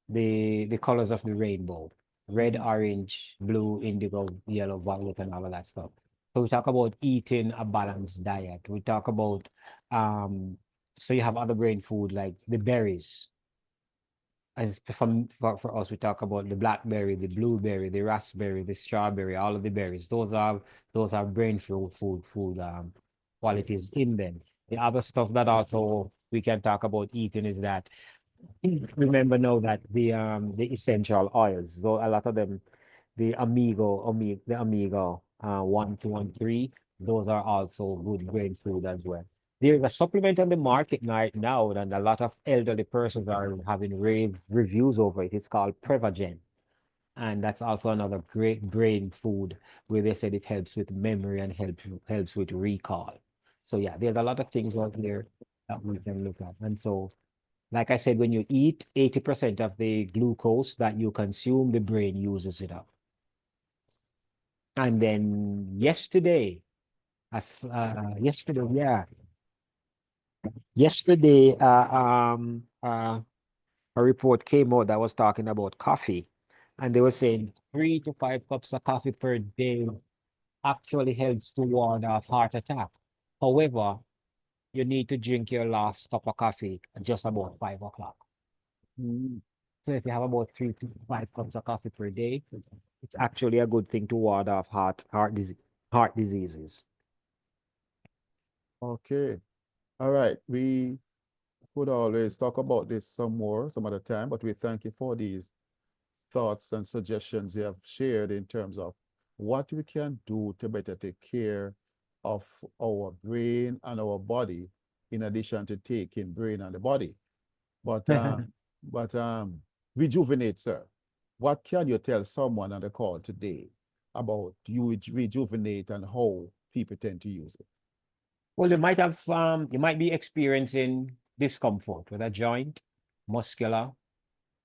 [SPEAKER 2] the colors of the rainbow, red, orange, blue, indigo, yellow, violet, and all of that stuff. So we talk about eating a balanced diet. We talk about so you have other brain food like the berries. As for us, we talk about the blackberry, the blueberry, the raspberry, the strawberry, all of the berries. Those are brain food qualities in them. The other stuff that also we can talk about eating is that remember now that the essential oils, though a lot of them, the omega 1, 2, and 3, those are also good brain food as well. There's a supplement on the market right now, and a lot of elderly persons are having rave reviews over it. It's called Prevagen. And that's also another great brain food where they said it helps with memory and helps with recall. So yeah, there's a lot of things out there that we can look at. And so, like I said, when you eat, 80% of the glucose that you consume, the brain uses it up. And then yesterday, a report came out that was talking about coffee, and they were saying 3 to 5 cups of coffee per day actually helps to ward off heart attack. However, you need to drink your last cup of coffee at just about 5 o'clock. So if you have about 3 to 5 cups of coffee per day, it's actually a good thing to ward off heart diseases.
[SPEAKER 1] Okay. All right. We could always talk about this some other time, but we thank you for these thoughts and suggestions you have shared in terms of what we can do to better take care of our brain and our body, in addition to taking brain and the body. But Rejuvenate, sir. What can you tell someone on the call today about Rejuvenate and how people tend to use it?
[SPEAKER 2] Well, you might be experiencing discomfort with a joint, muscular.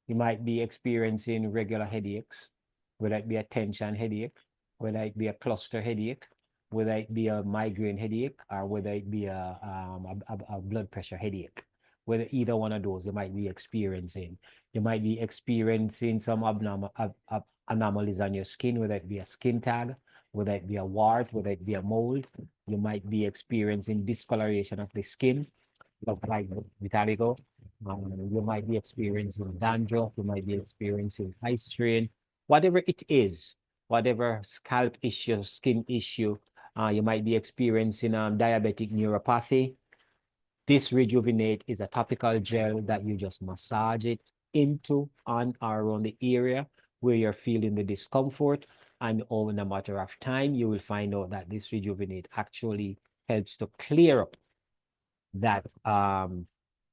[SPEAKER 2] You might be experiencing regular headaches, whether it be a tension headache, whether it be a cluster headache, whether it be a migraine headache, or whether it be a blood pressure headache. Whether either one of those you might be experiencing. You might be experiencing some anomalies on your skin, whether it be a skin tag, whether it be a wart, whether it be a mold. You might be experiencing discoloration of the skin, like vitiligo. You might be experiencing dandruff, you might be experiencing eye strain, whatever it is, whatever scalp issue, skin issue, you might be experiencing diabetic neuropathy. This Rejuvenate is a topical gel that you just massage it into, on, or around the area where you're feeling the discomfort. And over a matter of time, you will find out that this Rejuvenate actually helps to clear up that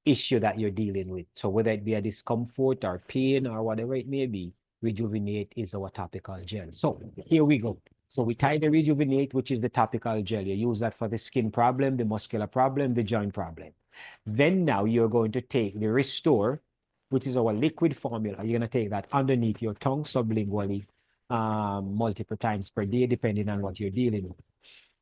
[SPEAKER 2] issue that you're dealing with. So whether it be a discomfort or pain or whatever it may be, Rejuvenate is our topical gel. So here we go. So we tie the Rejuvenate, which is the topical gel. You use that for the skin problem, the muscular problem, the joint problem. Then now you're going to take the Restore, which is our liquid formula. You're going to take that underneath your tongue sublingually multiple times per day, depending on what you're dealing with.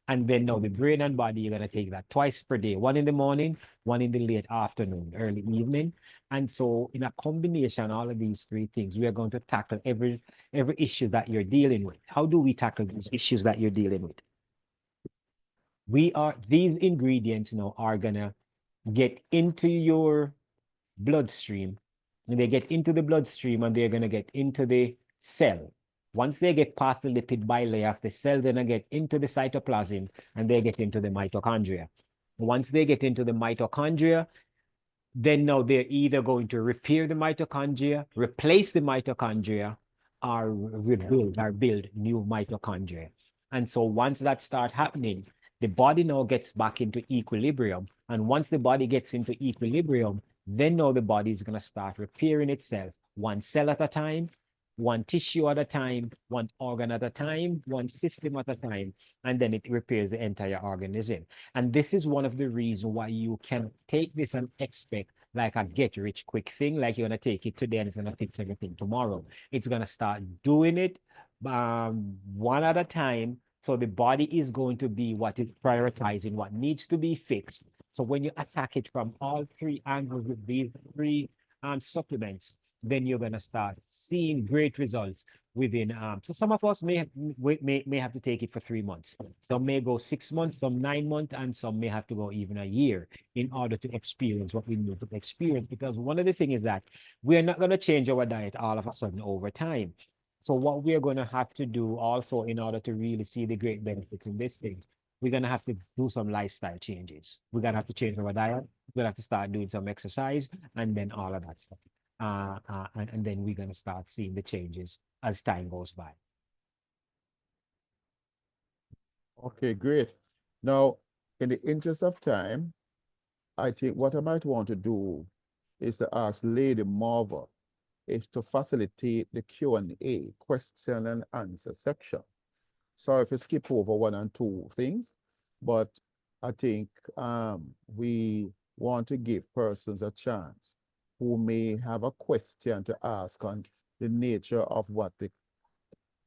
[SPEAKER 2] And then now the brain and body, you're going to take that twice per day, one in the morning, one in the late afternoon, early evening. And so in a combination, all of these three things, we are going to tackle every issue that you're dealing with. How do we tackle these issues that you're dealing with? These ingredients now are going to get into your bloodstream, and they get into the bloodstream and they're going to get into the cell. Once they get past the lipid bilayer of the cell, then they get into the cytoplasm and they get into the mitochondria. Once they get into the mitochondria, then now they're either going to repair the mitochondria, replace the mitochondria, or build new mitochondria. And so once that starts happening, the body now gets back into equilibrium. And once the body gets into equilibrium, then now the body is going to start repairing itself, one cell at a time, one tissue at a time, one organ at a time, one system at a time, and then it repairs the entire organism. And this is one of the reasons why you can take this and expect like a get-rich-quick thing, like you're going to take it today and it's going to fix everything tomorrow. It's going to start doing it one at a time. So the body is going to be what is prioritizing, what needs to be fixed. So when you attack it from all three angles with these three supplements, then you're going to start seeing great results within. So some of us may have to take it for 3 months. Some may go 6 months, some 9 months, and some may have to go even a year in order to experience what we need to experience. Because one of the things is that we're not going to change our diet all of a sudden over time. So what we're going to have to do also in order to really see the great benefits in this thing, we're going to have to do some lifestyle changes. We're going to have to change our diet. We're going to have to start doing some exercise and then all of that stuff. And then we're going to start seeing the changes as time goes by.
[SPEAKER 1] Okay, great. Now, in the interest of time, I think what I might want to do is to ask Lady Marva if to facilitate the Q&A, question and answer section. Sorry if I skip over 1 and 2 things, but I think we want to give persons a chance who may have a question to ask on the nature of what the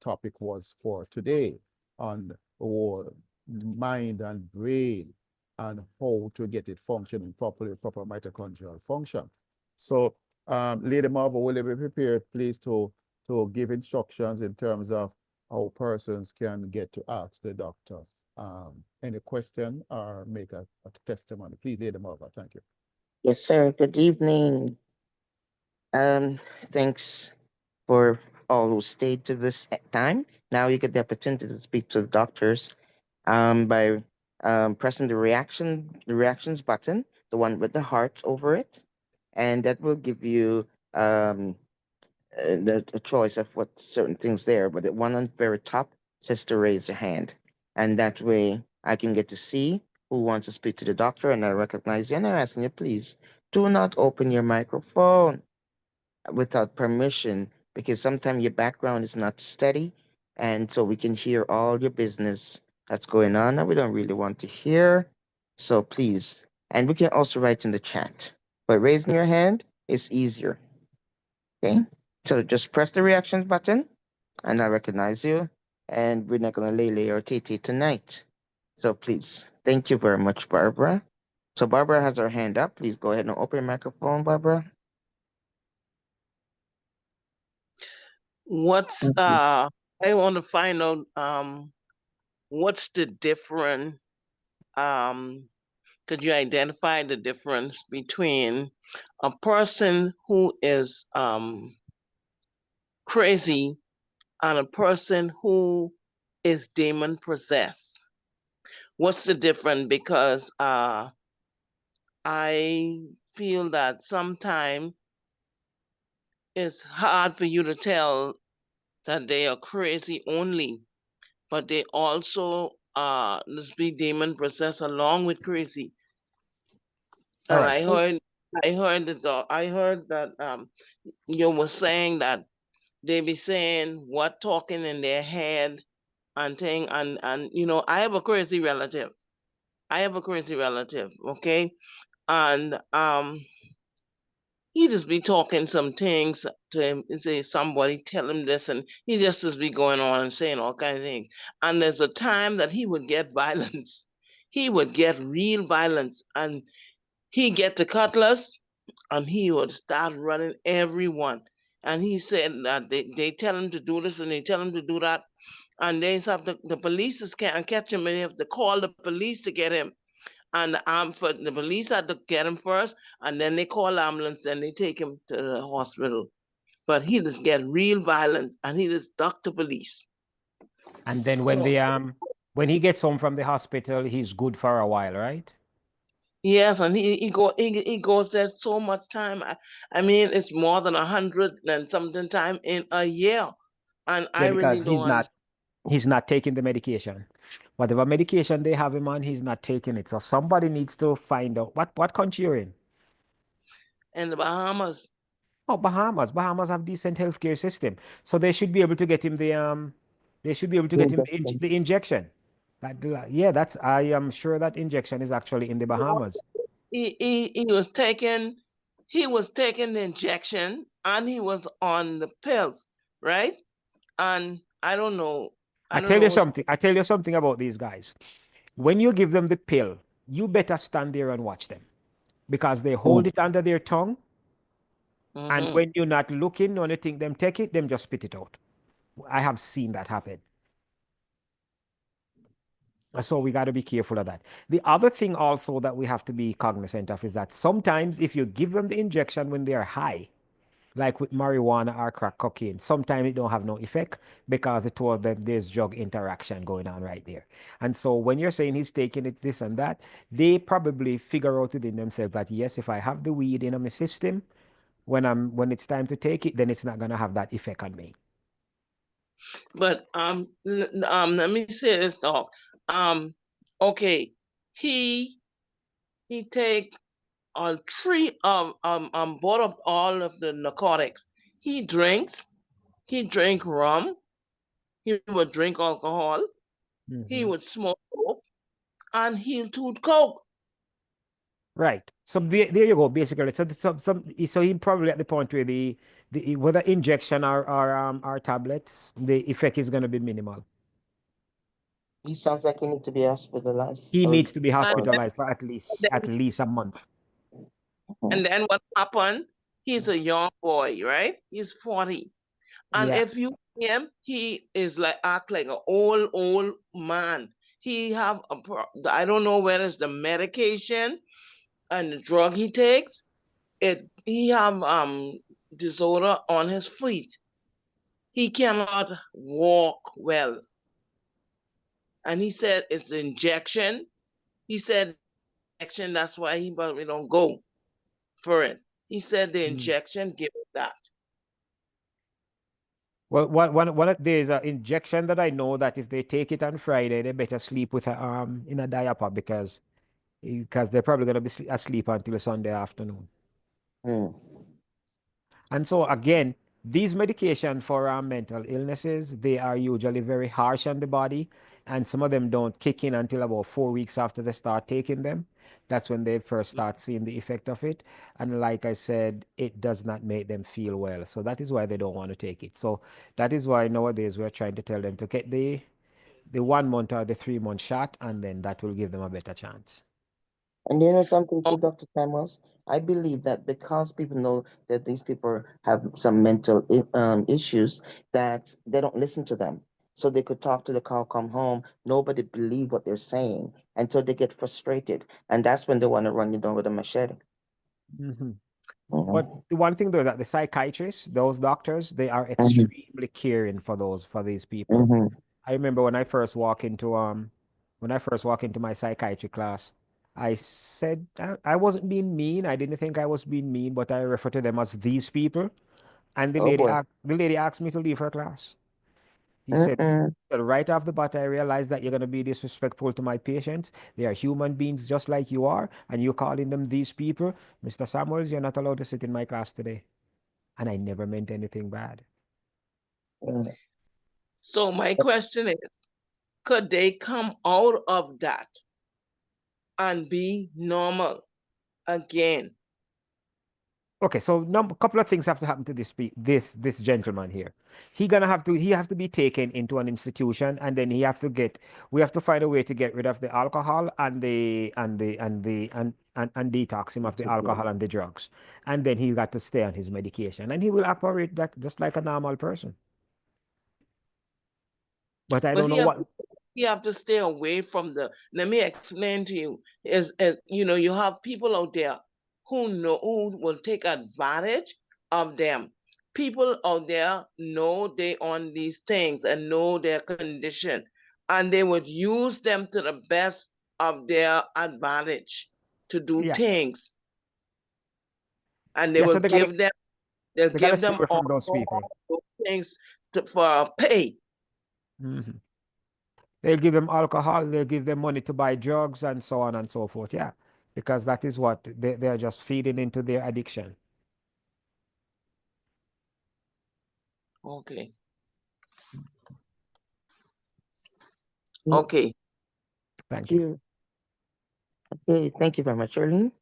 [SPEAKER 1] topic was for today, on our mind and brain and how to get it functioning properly, proper mitochondrial function. So, Lady Marva, will you be prepared, please, to to give instructions in terms of how persons can get to ask the doctor any question or make a testimony. Please lay them over. Thank you.
[SPEAKER 3] Yes, sir. Good evening. Thanks for all who stayed to this time. Now you get the opportunity to speak to the doctors by pressing the reactions button, the one with the heart over it, and that will give you the choice of what certain things there. But the one on the very top says to raise your hand, and that way I can get to see who wants to speak to the doctor, and I recognize you, and I'm asking you, please do not open your microphone without permission, because sometimes your background is not steady, and so we can hear all your business that's going on that we don't really want to hear. So please, and we can also write in the chat, but raising your hand is easier. Okay, so just press the reactions button, and I recognize you, and we're not gonna lay or TT tonight. So please, thank you very much, Barbara. So Barbara has her hand up. Please go ahead and open your microphone, Barbara.
[SPEAKER 4] What's I want to find out what's the difference, could you identify the difference between a person who is crazy and a person who is demon possessed? What's the difference? Because I feel that sometimes it's hard for you to tell that they are crazy only, but they also must be demon possessed along with crazy.
[SPEAKER 2] All
[SPEAKER 4] And
[SPEAKER 2] right.
[SPEAKER 4] I heard that you were saying that they be saying what talking in their head and thing, and I have a crazy relative. Okay, and he just be talking some things to him and say somebody tell him this, and he just be going on and saying all kinds of things. And there's a time that he would get violence. He would get real violence, and he get the cutlass and he would start running everyone. And he said that they tell him to do this and they tell him to do that. And they have the police can't catch him, and they have to call the police to get him. And for the police had to get him first, and then they call ambulance and they take him to the hospital. But he just get real violent, and he just duck the police.
[SPEAKER 2] And then when he gets home from the hospital, he's good for a while, right?
[SPEAKER 4] Yes, and he goes there so much time. I mean, it's more than 100 and something time in a year, and
[SPEAKER 2] Yeah,
[SPEAKER 4] I really
[SPEAKER 2] because
[SPEAKER 4] don't.
[SPEAKER 2] he's not taking the medication. Whatever medication they have him on, he's not taking it. So somebody needs to find out what country you're in.
[SPEAKER 4] In the Bahamas.
[SPEAKER 2] Oh, Bahamas. Bahamas have decent healthcare system, so they should be able to get him the the injection. Yeah, I am sure that injection is actually in the Bahamas.
[SPEAKER 4] He was taking the injection and he was on the pills, right? And I don't know.
[SPEAKER 2] I tell you something about these guys. When you give them the pill, you better stand there and watch them because they hold it under their tongue. And when you're not looking, when you think them take it, them just spit it out. I have seen that happen. So we got to be careful of that. The other thing also that we have to be cognizant of is that sometimes if you give them the injection when they're high, like with marijuana or crack cocaine, sometimes it don't have no effect because the two of them, there's drug interaction going on right there. And so when you're saying he's taking it, this and that, they probably figure out within themselves that, yes, if I have the weed in my system, when it's time to take it, then it's not going to have that effect on me.
[SPEAKER 4] But let me say this, dog. Okay, he take on board of all of the narcotics. He drink rum, he would drink alcohol, he would smoke coke, and he'll toot coke.
[SPEAKER 2] Right. So there you go. Basically, so he probably at the point where the whether injection or tablets, the effect is going to be minimal.
[SPEAKER 3] He sounds like he needs to be hospitalized.
[SPEAKER 2] He needs to be hospitalized for at least a month.
[SPEAKER 4] And then what happened? He's a young boy, right? He's 40. And
[SPEAKER 2] Yeah.
[SPEAKER 4] if you see him, he is like act like an old man. He have I don't know whether it's the medication and the drug he takes. He have disorder on his feet. He cannot walk well. And he said it's injection. He said injection, that's why he probably don't go for it. He said the injection give it that.
[SPEAKER 2] Well, there's an injection that I know that if they take it on Friday, they better sleep with a in a diaper because they're probably gonna be asleep until Sunday afternoon. And so again, these medication for our mental illnesses, they are usually very harsh on the body, and some of them don't kick in until about 4 weeks after they start taking them. That's when they first start seeing the effect of it. And like I said, it does not make them feel well. So that is why they don't want to take it. So that is why nowadays we're trying to tell them to get the 1 month or the 3 month shot, and then that will give them a better chance.
[SPEAKER 3] And you know something too, Dr. Samuels? I believe that because people know that these people have some mental issues, that they don't listen to them. So they could talk to the cow, come home, nobody believe what they're saying until they get frustrated. And that's when they want to run you down with a machete.
[SPEAKER 2] But the one thing though, that the psychiatrists, those doctors, they are extremely caring for these people. I remember when I first walk into my psychiatry class, I said I wasn't being mean. I didn't think I was being mean, but I refer to them as these people. And the lady asked me to leave her class. He said, right off the bat, I realized that you're going to be disrespectful to my patients. They are human beings just like you are, and you're calling them these people. Mr. Samuels, you're not allowed to sit in my class today. And I never meant anything bad.
[SPEAKER 4] So my question is, could they come out of that and be normal again?
[SPEAKER 2] Okay, so a couple of things have to happen to this gentleman here. He have to be taken into an institution, and then we have to find a way to get rid of the alcohol and detox him of the alcohol and the drugs. And then he got to stay on his medication, and he will operate that just like a normal person. But I don't know what
[SPEAKER 4] you have to stay away from let me explain to you, is you know, you have people out there who will take advantage of them. People out there know they on these things and know their condition, and they would use them to the best of their advantage to do things. And they will give them all
[SPEAKER 2] those people.
[SPEAKER 4] things for pay.
[SPEAKER 2] They'll give them alcohol, they'll give them money to buy drugs, and so on and so forth. Yeah, because that is what they're just feeding into their addiction.
[SPEAKER 4] Okay. Okay.
[SPEAKER 2] Thank you.
[SPEAKER 3] Okay, thank you very much, Charlene.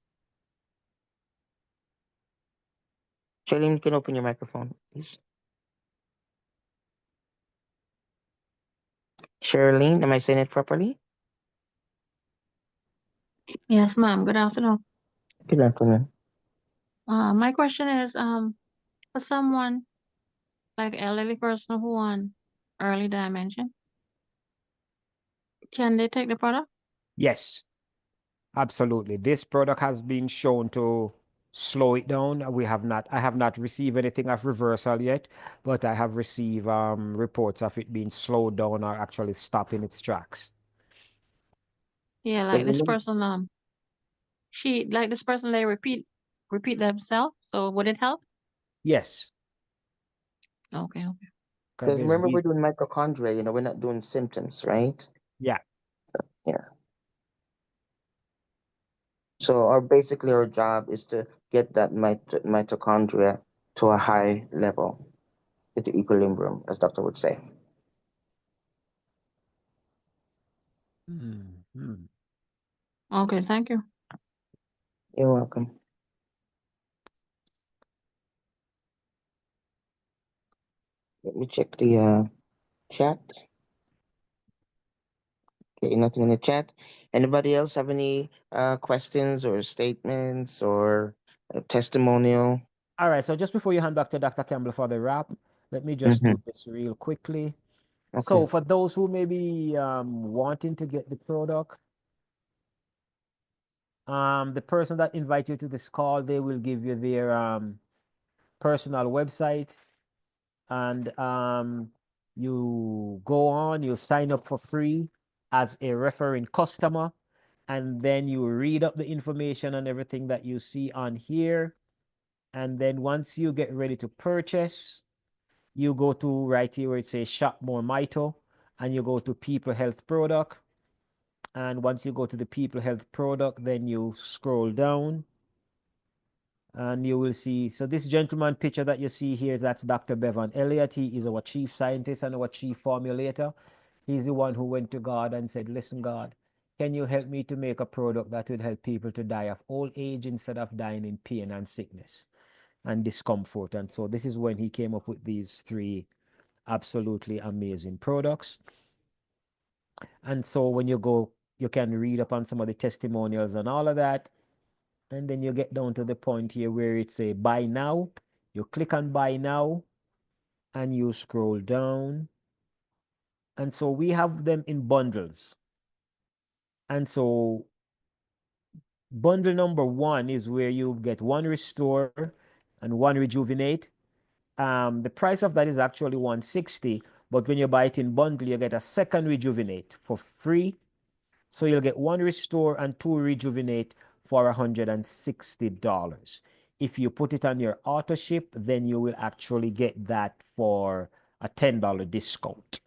[SPEAKER 3] Charlene, you can open your microphone, please. Charlene, am I saying it properly?
[SPEAKER 5] Yes, ma'am. Good afternoon.
[SPEAKER 3] Good afternoon.
[SPEAKER 5] My question is, for someone like elderly person who on early dementia, can they take the product?
[SPEAKER 2] Yes, absolutely. This product has been shown to slow it down. I have not received anything of reversal yet, but I have received reports of it being slowed down or actually stopping its tracks.
[SPEAKER 5] Yeah, like this person, this person, they repeat themselves. So would it help?
[SPEAKER 2] Yes.
[SPEAKER 5] Okay.
[SPEAKER 3] Because remember, we're doing mitochondria, you know, we're not doing symptoms, right?
[SPEAKER 2] Yeah.
[SPEAKER 3] Yeah. So basically our job is to get that mitochondria to a high level, at the equilibrium, as doctor would say.
[SPEAKER 5] Okay, thank you.
[SPEAKER 3] You're welcome. Let me check the chat. Okay, nothing in the chat. Anybody else have any questions or statements or testimonial?
[SPEAKER 2] All right, so just before you hand back to Dr. Campbell for the wrap, Let me just
[SPEAKER 3] Mhm.
[SPEAKER 2] do this real quickly.
[SPEAKER 3] Okay.
[SPEAKER 2] So for those who may be wanting to get the product, the person that invites you to this call, they will give you their personal website, and you go on, you sign up for free as a referring customer, and then you read up the information and everything that you see on here. And then once you get ready to purchase, you go to right here where it says Shop More Mito, and you go to People Health Product. And once you go to the People Health Product, then you scroll down and you will see. So this gentleman picture that you see here, that's Dr. Bevan Elliott. He is our chief scientist and our chief formulator. He's the one who went to God and said, listen, God, can you help me to make a product that would help people to die of old age instead of dying in pain and sickness and discomfort? And so this is when he came up with these three absolutely amazing products. And so when you go, you can read up on some of the testimonials and all of that. And then you get down to the point here where it's a buy now. You click on buy now and you scroll down. And so we have them in bundles. And so bundle number 1 is where you get 1 restore and 1 rejuvenate. The price of that is actually $160, but when you buy it in bundle, you get a second rejuvenate for free. So you'll get 1 restore and 2 rejuvenate for $160. If you put it on your auto ship, then you will actually get that for a $10 discount.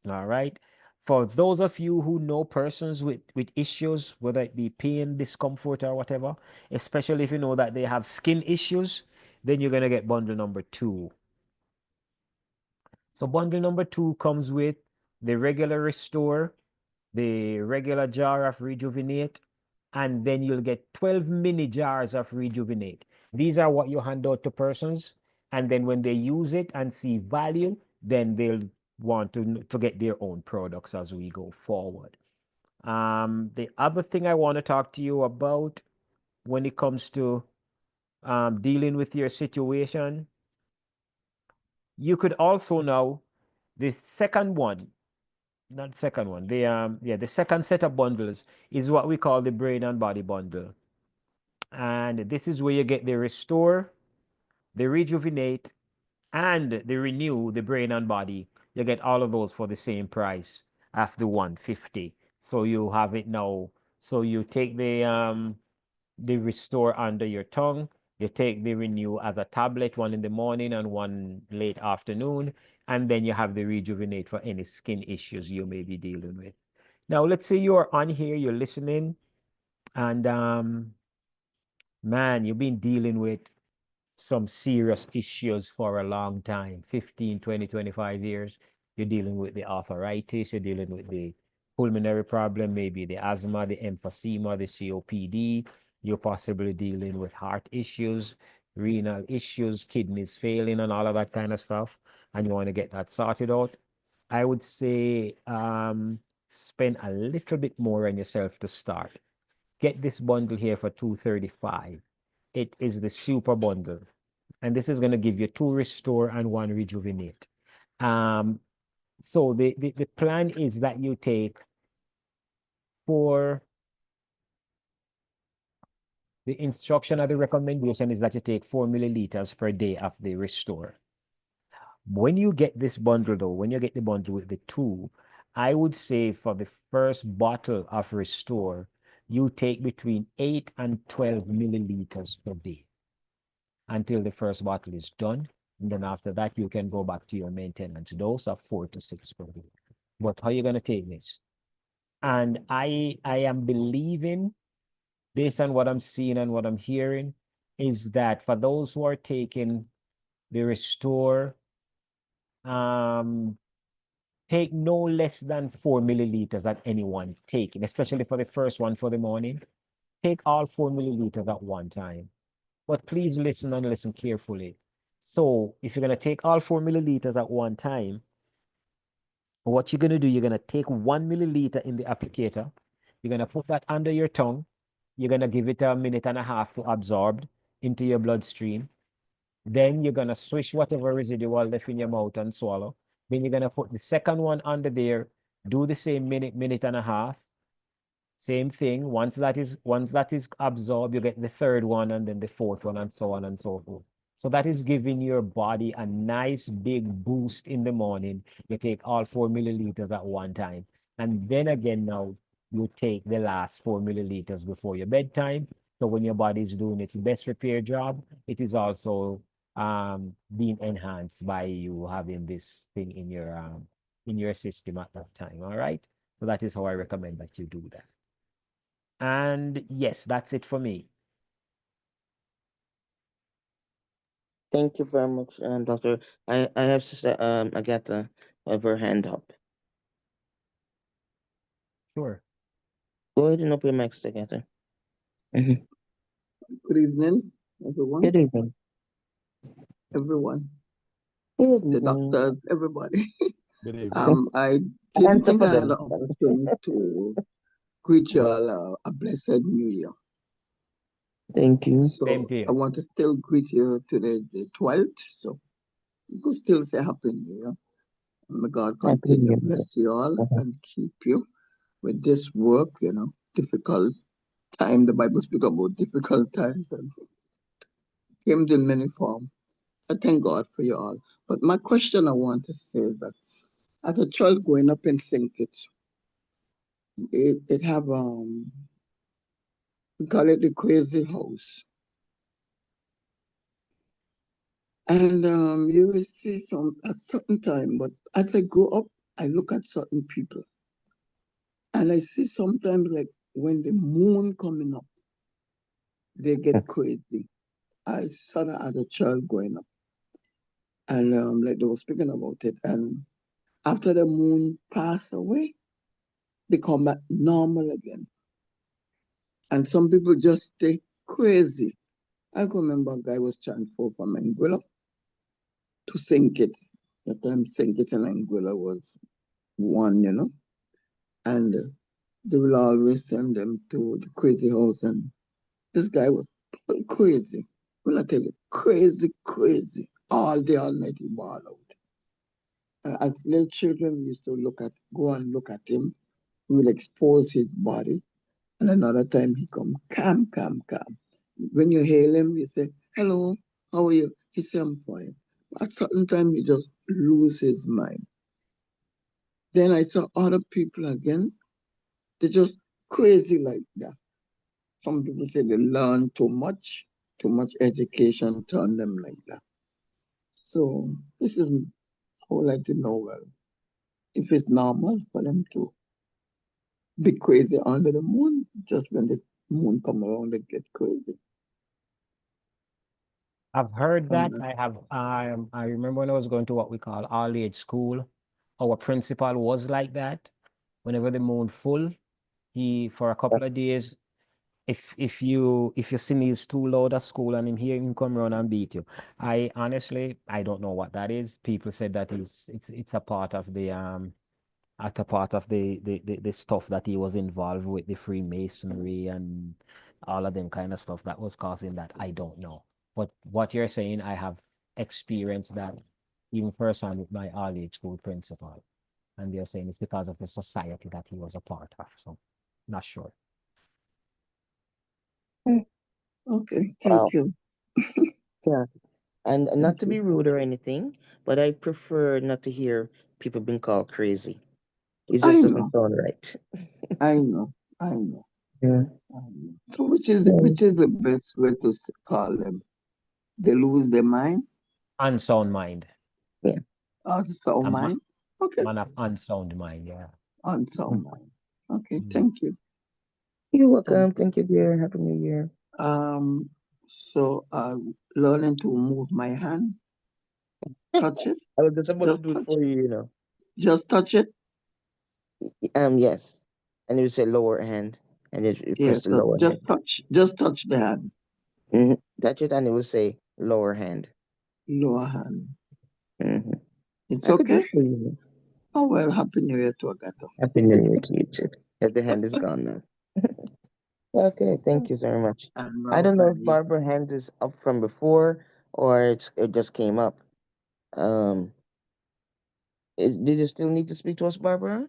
[SPEAKER 2] All right. For those of you who know persons with issues, whether it be pain, discomfort, or whatever, especially if you know that they have skin issues, then you're going to get bundle number 2. So bundle number 2 comes with the regular restore, the regular jar of rejuvenate, and then you'll get 12 mini jars of rejuvenate. These are what you hand out to persons, and then when they use it and see value, then they'll want to get their own products as we go forward. The other thing I want to talk to you about when it comes to dealing with your situation, you could also now, the second one, not the second one, the second set of bundles is what we call the brain and body bundle. And this is where you get the restore, the rejuvenate, and the renew, the brain and body. You get all of those for the same price after $150. So you have it now. So you take the restore under your tongue. You take the renew as a tablet, one in the morning and one late afternoon. And then you have the rejuvenate for any skin issues you may be dealing with. Now, let's say you're on here, you're listening, and man, you've been dealing with some serious issues for a long time, 15, 20, 25 years. You're dealing with the arthritis, you're dealing with the pulmonary problem, maybe the asthma, the emphysema, the COPD. You're possibly dealing with heart issues, renal issues, kidneys failing, and all of that kind of stuff. And you want to get that sorted out. I would say spend a little bit more on yourself to start. Get this bundle here for $235. It is the super bundle. And this is going to give you 2 restore and 1 rejuvenate. So the plan is that you take the instruction or the recommendation is that you take 4 milliliters per day of the restore. When you get this bundle though, when you get the bundle with the 2, I would say for the first bottle of restore, you take between 8 and 12 milliliters per day until the first bottle is done. And then after that, you can go back to your maintenance dose of 4 to 6 per day. But how are you going to take this? And I am believing, based on what I'm seeing and what I'm hearing, is that for those who are taking the restore, take no less than 4 milliliters at any one taking, especially for the first one for the morning. Take all 4 milliliters at one time. But please listen and listen carefully. So if you're going to take all 4 milliliters at one time, what you're going to do, you're going to take 1 milliliter in the applicator. You're going to put that under your tongue. You're going to give it a minute and a half to absorb into your bloodstream. Then you're gonna swish whatever residual left in your mouth and swallow. Then you're gonna put the second one under there, do the same minute and a half. Same thing. Once that is absorbed, you get the third one and then the fourth one and so on and so forth. So that is giving your body a nice big boost in the morning. You take all 4 milliliters at one time. And then again now, you take the last 4 milliliters before your bedtime. So when your body is doing its best repair job, it is also being enhanced by you having this thing in your system at that time. All right. So that is how I recommend that you do that. And yes, that's it for me.
[SPEAKER 3] Thank you very much, Doctor. I have Sister Agatha have her hand up.
[SPEAKER 2] Sure.
[SPEAKER 3] Go ahead and open your mic, Sister Agatha. Mhm.
[SPEAKER 6] Good evening, everyone.
[SPEAKER 3] Good evening.
[SPEAKER 6] Everyone,
[SPEAKER 3] Good
[SPEAKER 6] the
[SPEAKER 3] evening.
[SPEAKER 6] doctors, everybody.
[SPEAKER 1] Good evening.
[SPEAKER 6] I didn't
[SPEAKER 3] Answer
[SPEAKER 6] think
[SPEAKER 3] for
[SPEAKER 6] I had
[SPEAKER 3] them.
[SPEAKER 6] the opportunity to greet you all a blessed new year.
[SPEAKER 3] Thank you.
[SPEAKER 2] Same
[SPEAKER 6] So
[SPEAKER 2] to you.
[SPEAKER 6] I want to still greet you today, the 12th. So you could still say Happy New Year. May God
[SPEAKER 3] Happy
[SPEAKER 6] continue
[SPEAKER 3] New
[SPEAKER 6] to
[SPEAKER 3] Year.
[SPEAKER 6] bless you all
[SPEAKER 3] Mhm.
[SPEAKER 6] and keep you with this work, difficult time. The Bible speaks about difficult times and came in many forms. I thank God for you all. But my question I want to say is that as a child growing up in St. Kitts, it have we call it the crazy house. And you will see some at certain time, but as I grow up, I look at certain people. And I see sometimes like when the moon coming up, they get crazy. I saw that as a child growing up. And like they were speaking about it. And after the moon pass away, they come back normal again. And some people just stay crazy. I can remember a guy was transferred from Anguilla to St. Kitts. That time St. Kitts and Anguilla was one, and they will always send them to the crazy house. And this guy was crazy. When I tell you, crazy, crazy. All day, all night, he ball out. As little children, we used to go and look at him. We will expose his body. And another time he come, calm, calm, calm. When you hail him, you say, hello, how are you? He say, I'm fine. At certain time, he just lose his mind. Then I saw other people again. They just crazy like that. Some people say they learn too much education turn them like that. So this is, I would like to know, well, if it's normal for them to be crazy under the moon, just when the moon come around, they get crazy.
[SPEAKER 2] I've heard that.
[SPEAKER 6] Um,
[SPEAKER 2] I remember when I was going to what we call all age school, our principal was like that. Whenever the moon full, he for a couple of days, if you sing is too loud at school and him hear him come around and beat you. I honestly don't know what that is. People said that it's a part of the stuff that he was involved with, the Freemasonry and all of them kind of stuff that was causing that. I don't know. But what you're saying, I have experienced that even firsthand with my all age school principal. And they're saying it's because of the society that he was a part of. So not sure.
[SPEAKER 6] okay,
[SPEAKER 3] Wow.
[SPEAKER 6] thank you.
[SPEAKER 3] Yeah. And not
[SPEAKER 6] Thank
[SPEAKER 3] to be
[SPEAKER 6] you.
[SPEAKER 3] rude or anything, but I prefer not to hear people being called crazy. It
[SPEAKER 6] I
[SPEAKER 3] just
[SPEAKER 6] know,
[SPEAKER 3] doesn't sound right.
[SPEAKER 6] I know, I know,
[SPEAKER 3] Yeah.
[SPEAKER 6] I know. So which is
[SPEAKER 3] Yeah.
[SPEAKER 6] the best way to call them? They lose their mind?
[SPEAKER 2] Unsound mind.
[SPEAKER 3] Yeah.
[SPEAKER 6] Unsound
[SPEAKER 2] A
[SPEAKER 6] mind? Okay,
[SPEAKER 2] man of unsound mind, yeah.
[SPEAKER 6] unsound mind. Okay,
[SPEAKER 2] Mm.
[SPEAKER 6] thank you.
[SPEAKER 3] You're
[SPEAKER 6] Thank
[SPEAKER 3] welcome. Thank you, dear. Happy New Year.
[SPEAKER 6] So learning to move my hand, touch it,
[SPEAKER 3] I was just about to
[SPEAKER 6] just
[SPEAKER 3] do it
[SPEAKER 6] touch,
[SPEAKER 3] for you.
[SPEAKER 6] just touch it.
[SPEAKER 3] Yes. And you say lower hand, and then you
[SPEAKER 6] Yeah,
[SPEAKER 3] press the
[SPEAKER 6] so
[SPEAKER 3] lower hand.
[SPEAKER 6] just touch the hand,
[SPEAKER 3] Touch it, and it will say lower hand.
[SPEAKER 6] lower hand.
[SPEAKER 3] hmm
[SPEAKER 6] It's
[SPEAKER 3] I could do
[SPEAKER 6] okay.
[SPEAKER 3] it for you.
[SPEAKER 6] Oh well, happy New Year to Agatha.
[SPEAKER 3] Happy New Year to you too. As the hand is gone now. Okay, thank you very much.
[SPEAKER 6] And
[SPEAKER 3] I
[SPEAKER 6] Barbara
[SPEAKER 3] don't know if
[SPEAKER 6] Friday.
[SPEAKER 3] Barbara hand is up from before, or it just came up? Did you still need to speak to us, Barbara?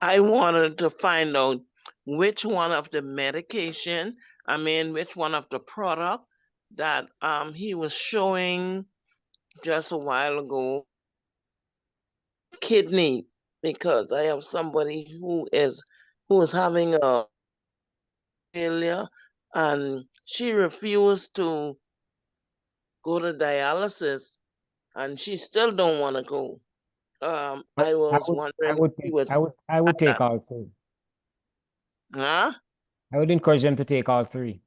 [SPEAKER 4] I wanted to find out which one of the medication, which one of the product that he was showing just a while ago, kidney, because I have somebody who is having a failure, and she refused to go to dialysis, and she still don't want to go. I was wondering
[SPEAKER 2] I would take all three.
[SPEAKER 4] huh?
[SPEAKER 2] I would encourage them to take all three.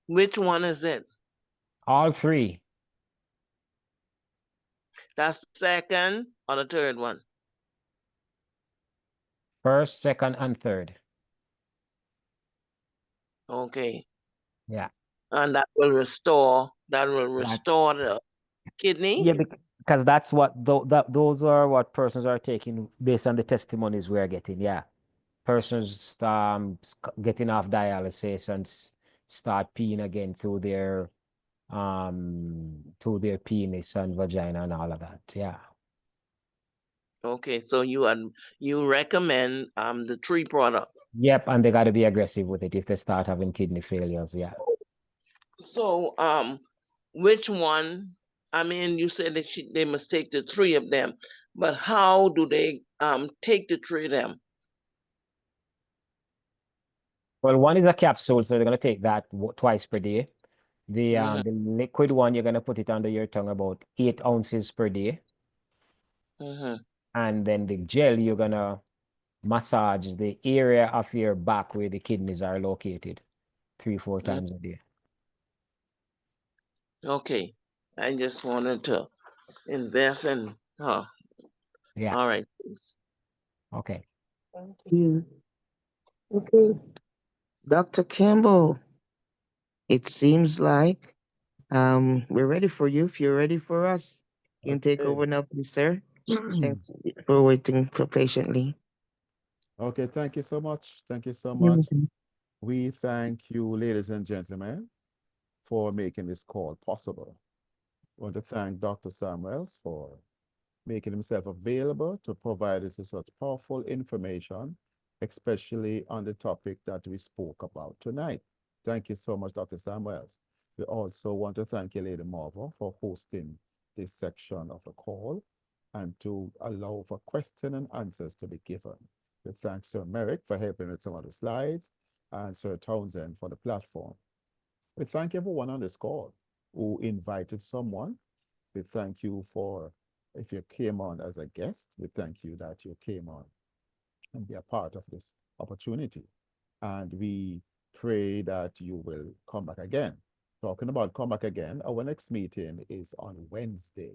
[SPEAKER 4] Which one is it?
[SPEAKER 2] All three.
[SPEAKER 4] That's the second or the third one?
[SPEAKER 2] First, second, and third.
[SPEAKER 4] Okay.
[SPEAKER 2] Yeah.
[SPEAKER 4] And that will restore the kidney?
[SPEAKER 2] Yeah, because that's what those are what persons are taking based on the testimonies we're getting. Yeah. Persons getting off dialysis and start peeing again through their penis and vagina and all of that. Yeah.
[SPEAKER 4] Okay, so you recommend the tree product.
[SPEAKER 2] Yep, and they got to be aggressive with it if they start having kidney failures. Yeah.
[SPEAKER 4] So which one? You said that they must take the three of them, but how do they take the three of them?
[SPEAKER 2] Well, one is a capsule, so they're gonna take that twice per day. The the liquid one, you're gonna put it under your tongue about 8 ounces per day. And then the gel, you're gonna massage the area of your back where the kidneys are located 3-4 times a day.
[SPEAKER 4] Okay, I just wanted to invest in her.
[SPEAKER 2] Yeah.
[SPEAKER 4] All right.
[SPEAKER 2] Okay.
[SPEAKER 3] Thank you. Okay. Dr. Campbell, it seems like we're ready for you. If you're ready for us, you can take over now, please, sir. Thanks for waiting patiently.
[SPEAKER 1] Okay, thank you so much. Thank you so
[SPEAKER 3] You're
[SPEAKER 1] much.
[SPEAKER 3] welcome.
[SPEAKER 1] We thank you, ladies and gentlemen, for making this call possible. I want to thank Dr. Samuels for making himself available to provide us with such powerful information, especially on the topic that we spoke about tonight. Thank you so much, Dr. Samuels. We also want to thank you, Lady Marva, for hosting this section of the call and to allow for question and answers to be given. We thank Sir Merrick for helping with some of the slides and Sir Townsend for the platform. We thank everyone on this call who invited someone. We thank you for, if you came on as a guest, we thank you that you came on and be a part of this opportunity. And we pray that you will come back again. Talking about come back again, our next meeting is on Wednesday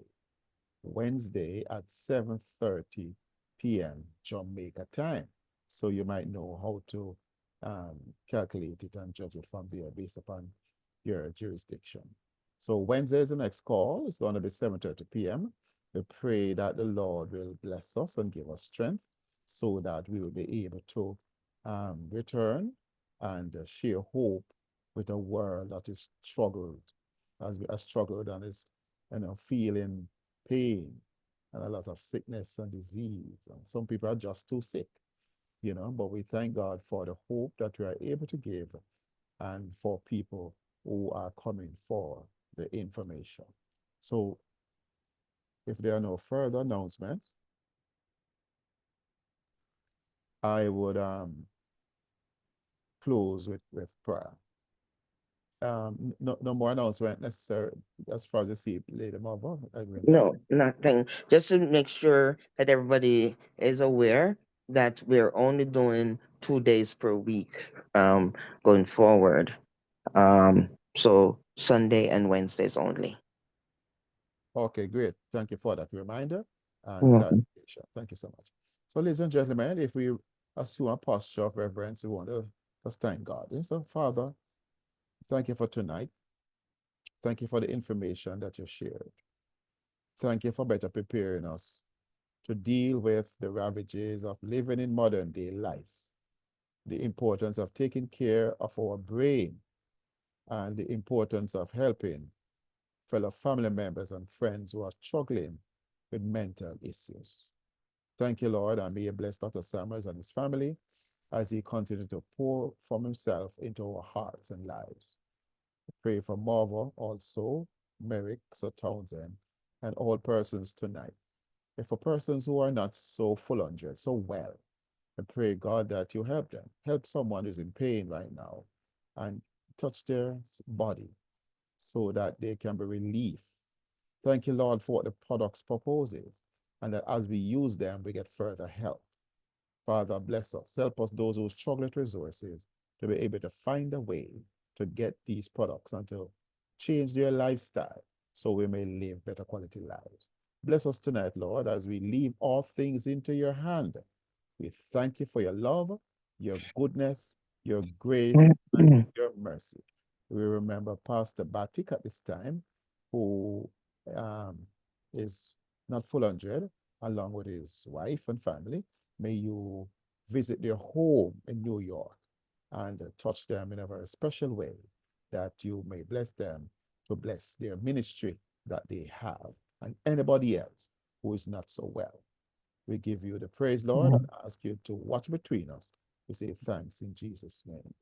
[SPEAKER 1] at 7:30 p.m. Jamaica time. So you might know how to calculate it and judge it from there based upon your jurisdiction. So Wednesday is the next call. It's going to be 7:30 p.m. We pray that the Lord will bless us and give us strength so that we will be able to return and share hope with a world that is struggled, has struggled and is feeling pain and a lot of sickness and disease. And some people are just too sick, but we thank God for the hope that we are able to give and for people who are coming for the information. So if there are no further announcements, I would close with prayer. No more announcement necessary as far as you see, Lady Marva.
[SPEAKER 3] No, nothing. Just to make sure that everybody is aware that we're only doing 2 days per week going forward. So Sunday and Wednesdays only.
[SPEAKER 1] Okay, great. Thank you for that reminder and clarification. Thank you so much. So, ladies and gentlemen, if we assume a posture of reverence, we want to just thank God. And so, Father, thank you for tonight. Thank you for the information that you shared. Thank you for better preparing us to deal with the ravages of living in modern day life, the importance of taking care of our brain and the importance of helping fellow family members and friends who are struggling with mental issues. Thank you, Lord, and may you bless Dr. Samuels and his family as he continues to pour from himself into our hearts and lives. Pray for Marva also, Merrick, Sir Townsend, and all persons tonight. And for persons who are not so full on so well, I pray, God, that you help them. Help someone who's in pain right now and touch their body so that they can be relief. Thank you, Lord, for what the products proposes, and that as we use them, we get further help. Father, bless us. Help us, those who struggle with resources, to be able to find a way to get these products and to change their lifestyle so we may live better quality lives. Bless us tonight, Lord, as we leave all things into your hand. We thank you for your love, your goodness, your grace, and your mercy. We remember Pastor Batik at this time, who is not full 100, along with his wife and family. May you visit their home in New York and touch them in a very special way, that you may bless them to bless their ministry that they have, and anybody else who is not so well. We give you the praise, Lord, and ask you to watch between us. We say thanks in Jesus' name.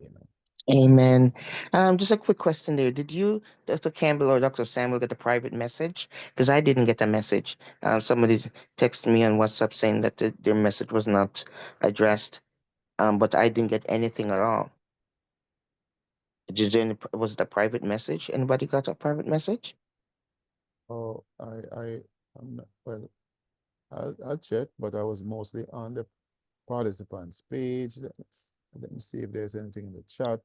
[SPEAKER 1] Amen.
[SPEAKER 3] Amen. Just a quick question there. Did you, Dr. Campbell or Dr. Samuel, get a private message? Because I didn't get a message. Somebody texted me on WhatsApp saying that their message was not addressed, but I didn't get anything at all. Was it a private message? Anybody got a private message?
[SPEAKER 1] Oh, I'm not, well, I'll check, but I was mostly on the participants page. Let me see if there's anything in the chat.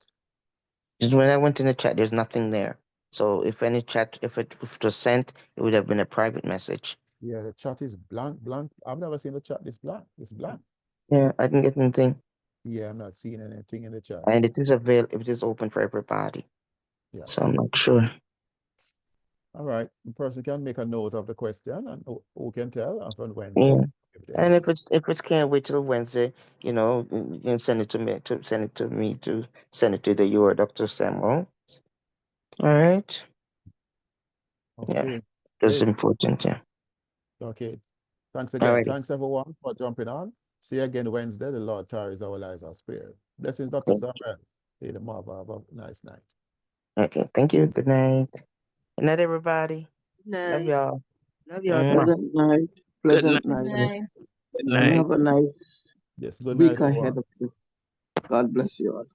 [SPEAKER 3] Just when I went in the chat, there's nothing there. So if it was sent, it would have been a private message.
[SPEAKER 1] Yeah, the chat is blank. I've never seen the chat this blank. It's blank.
[SPEAKER 3] Yeah, I didn't get anything.
[SPEAKER 1] Yeah, I'm not seeing anything in the chat.
[SPEAKER 3] And it is open for everybody.
[SPEAKER 1] Yeah.
[SPEAKER 3] So I'm not sure.
[SPEAKER 1] All right. The person can make a note of the question, and who can tell on Wednesday.
[SPEAKER 3] Yeah. And if it's can't wait till Wednesday, you can send it to me to send it to the you or Dr. Samuel. All right.
[SPEAKER 1] Okay.
[SPEAKER 3] Yeah. That's
[SPEAKER 1] Great.
[SPEAKER 3] important, yeah.
[SPEAKER 1] Okay. Thanks again.
[SPEAKER 3] Alrighty.
[SPEAKER 1] Thanks everyone for jumping on. See you again Wednesday. The Lord tarries, our lives are spared. Blessings, Dr. Samuel. Hey, the Marva. Have a nice night.
[SPEAKER 3] Okay. Thank you. Good night. Good night, everybody. Love y'all.
[SPEAKER 6] Love y'all.
[SPEAKER 3] Mwah.
[SPEAKER 6] Pleasant night.
[SPEAKER 4] Good
[SPEAKER 6] Pleasant
[SPEAKER 5] Good
[SPEAKER 6] night.
[SPEAKER 5] night.
[SPEAKER 4] Good
[SPEAKER 6] And
[SPEAKER 4] night.
[SPEAKER 6] have a nice
[SPEAKER 1] Yes. Good
[SPEAKER 6] week
[SPEAKER 1] night,
[SPEAKER 6] ahead
[SPEAKER 1] everyone.
[SPEAKER 6] of you. God bless you all.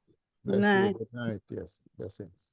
[SPEAKER 1] Bless you. Good night. Yes. Blessings.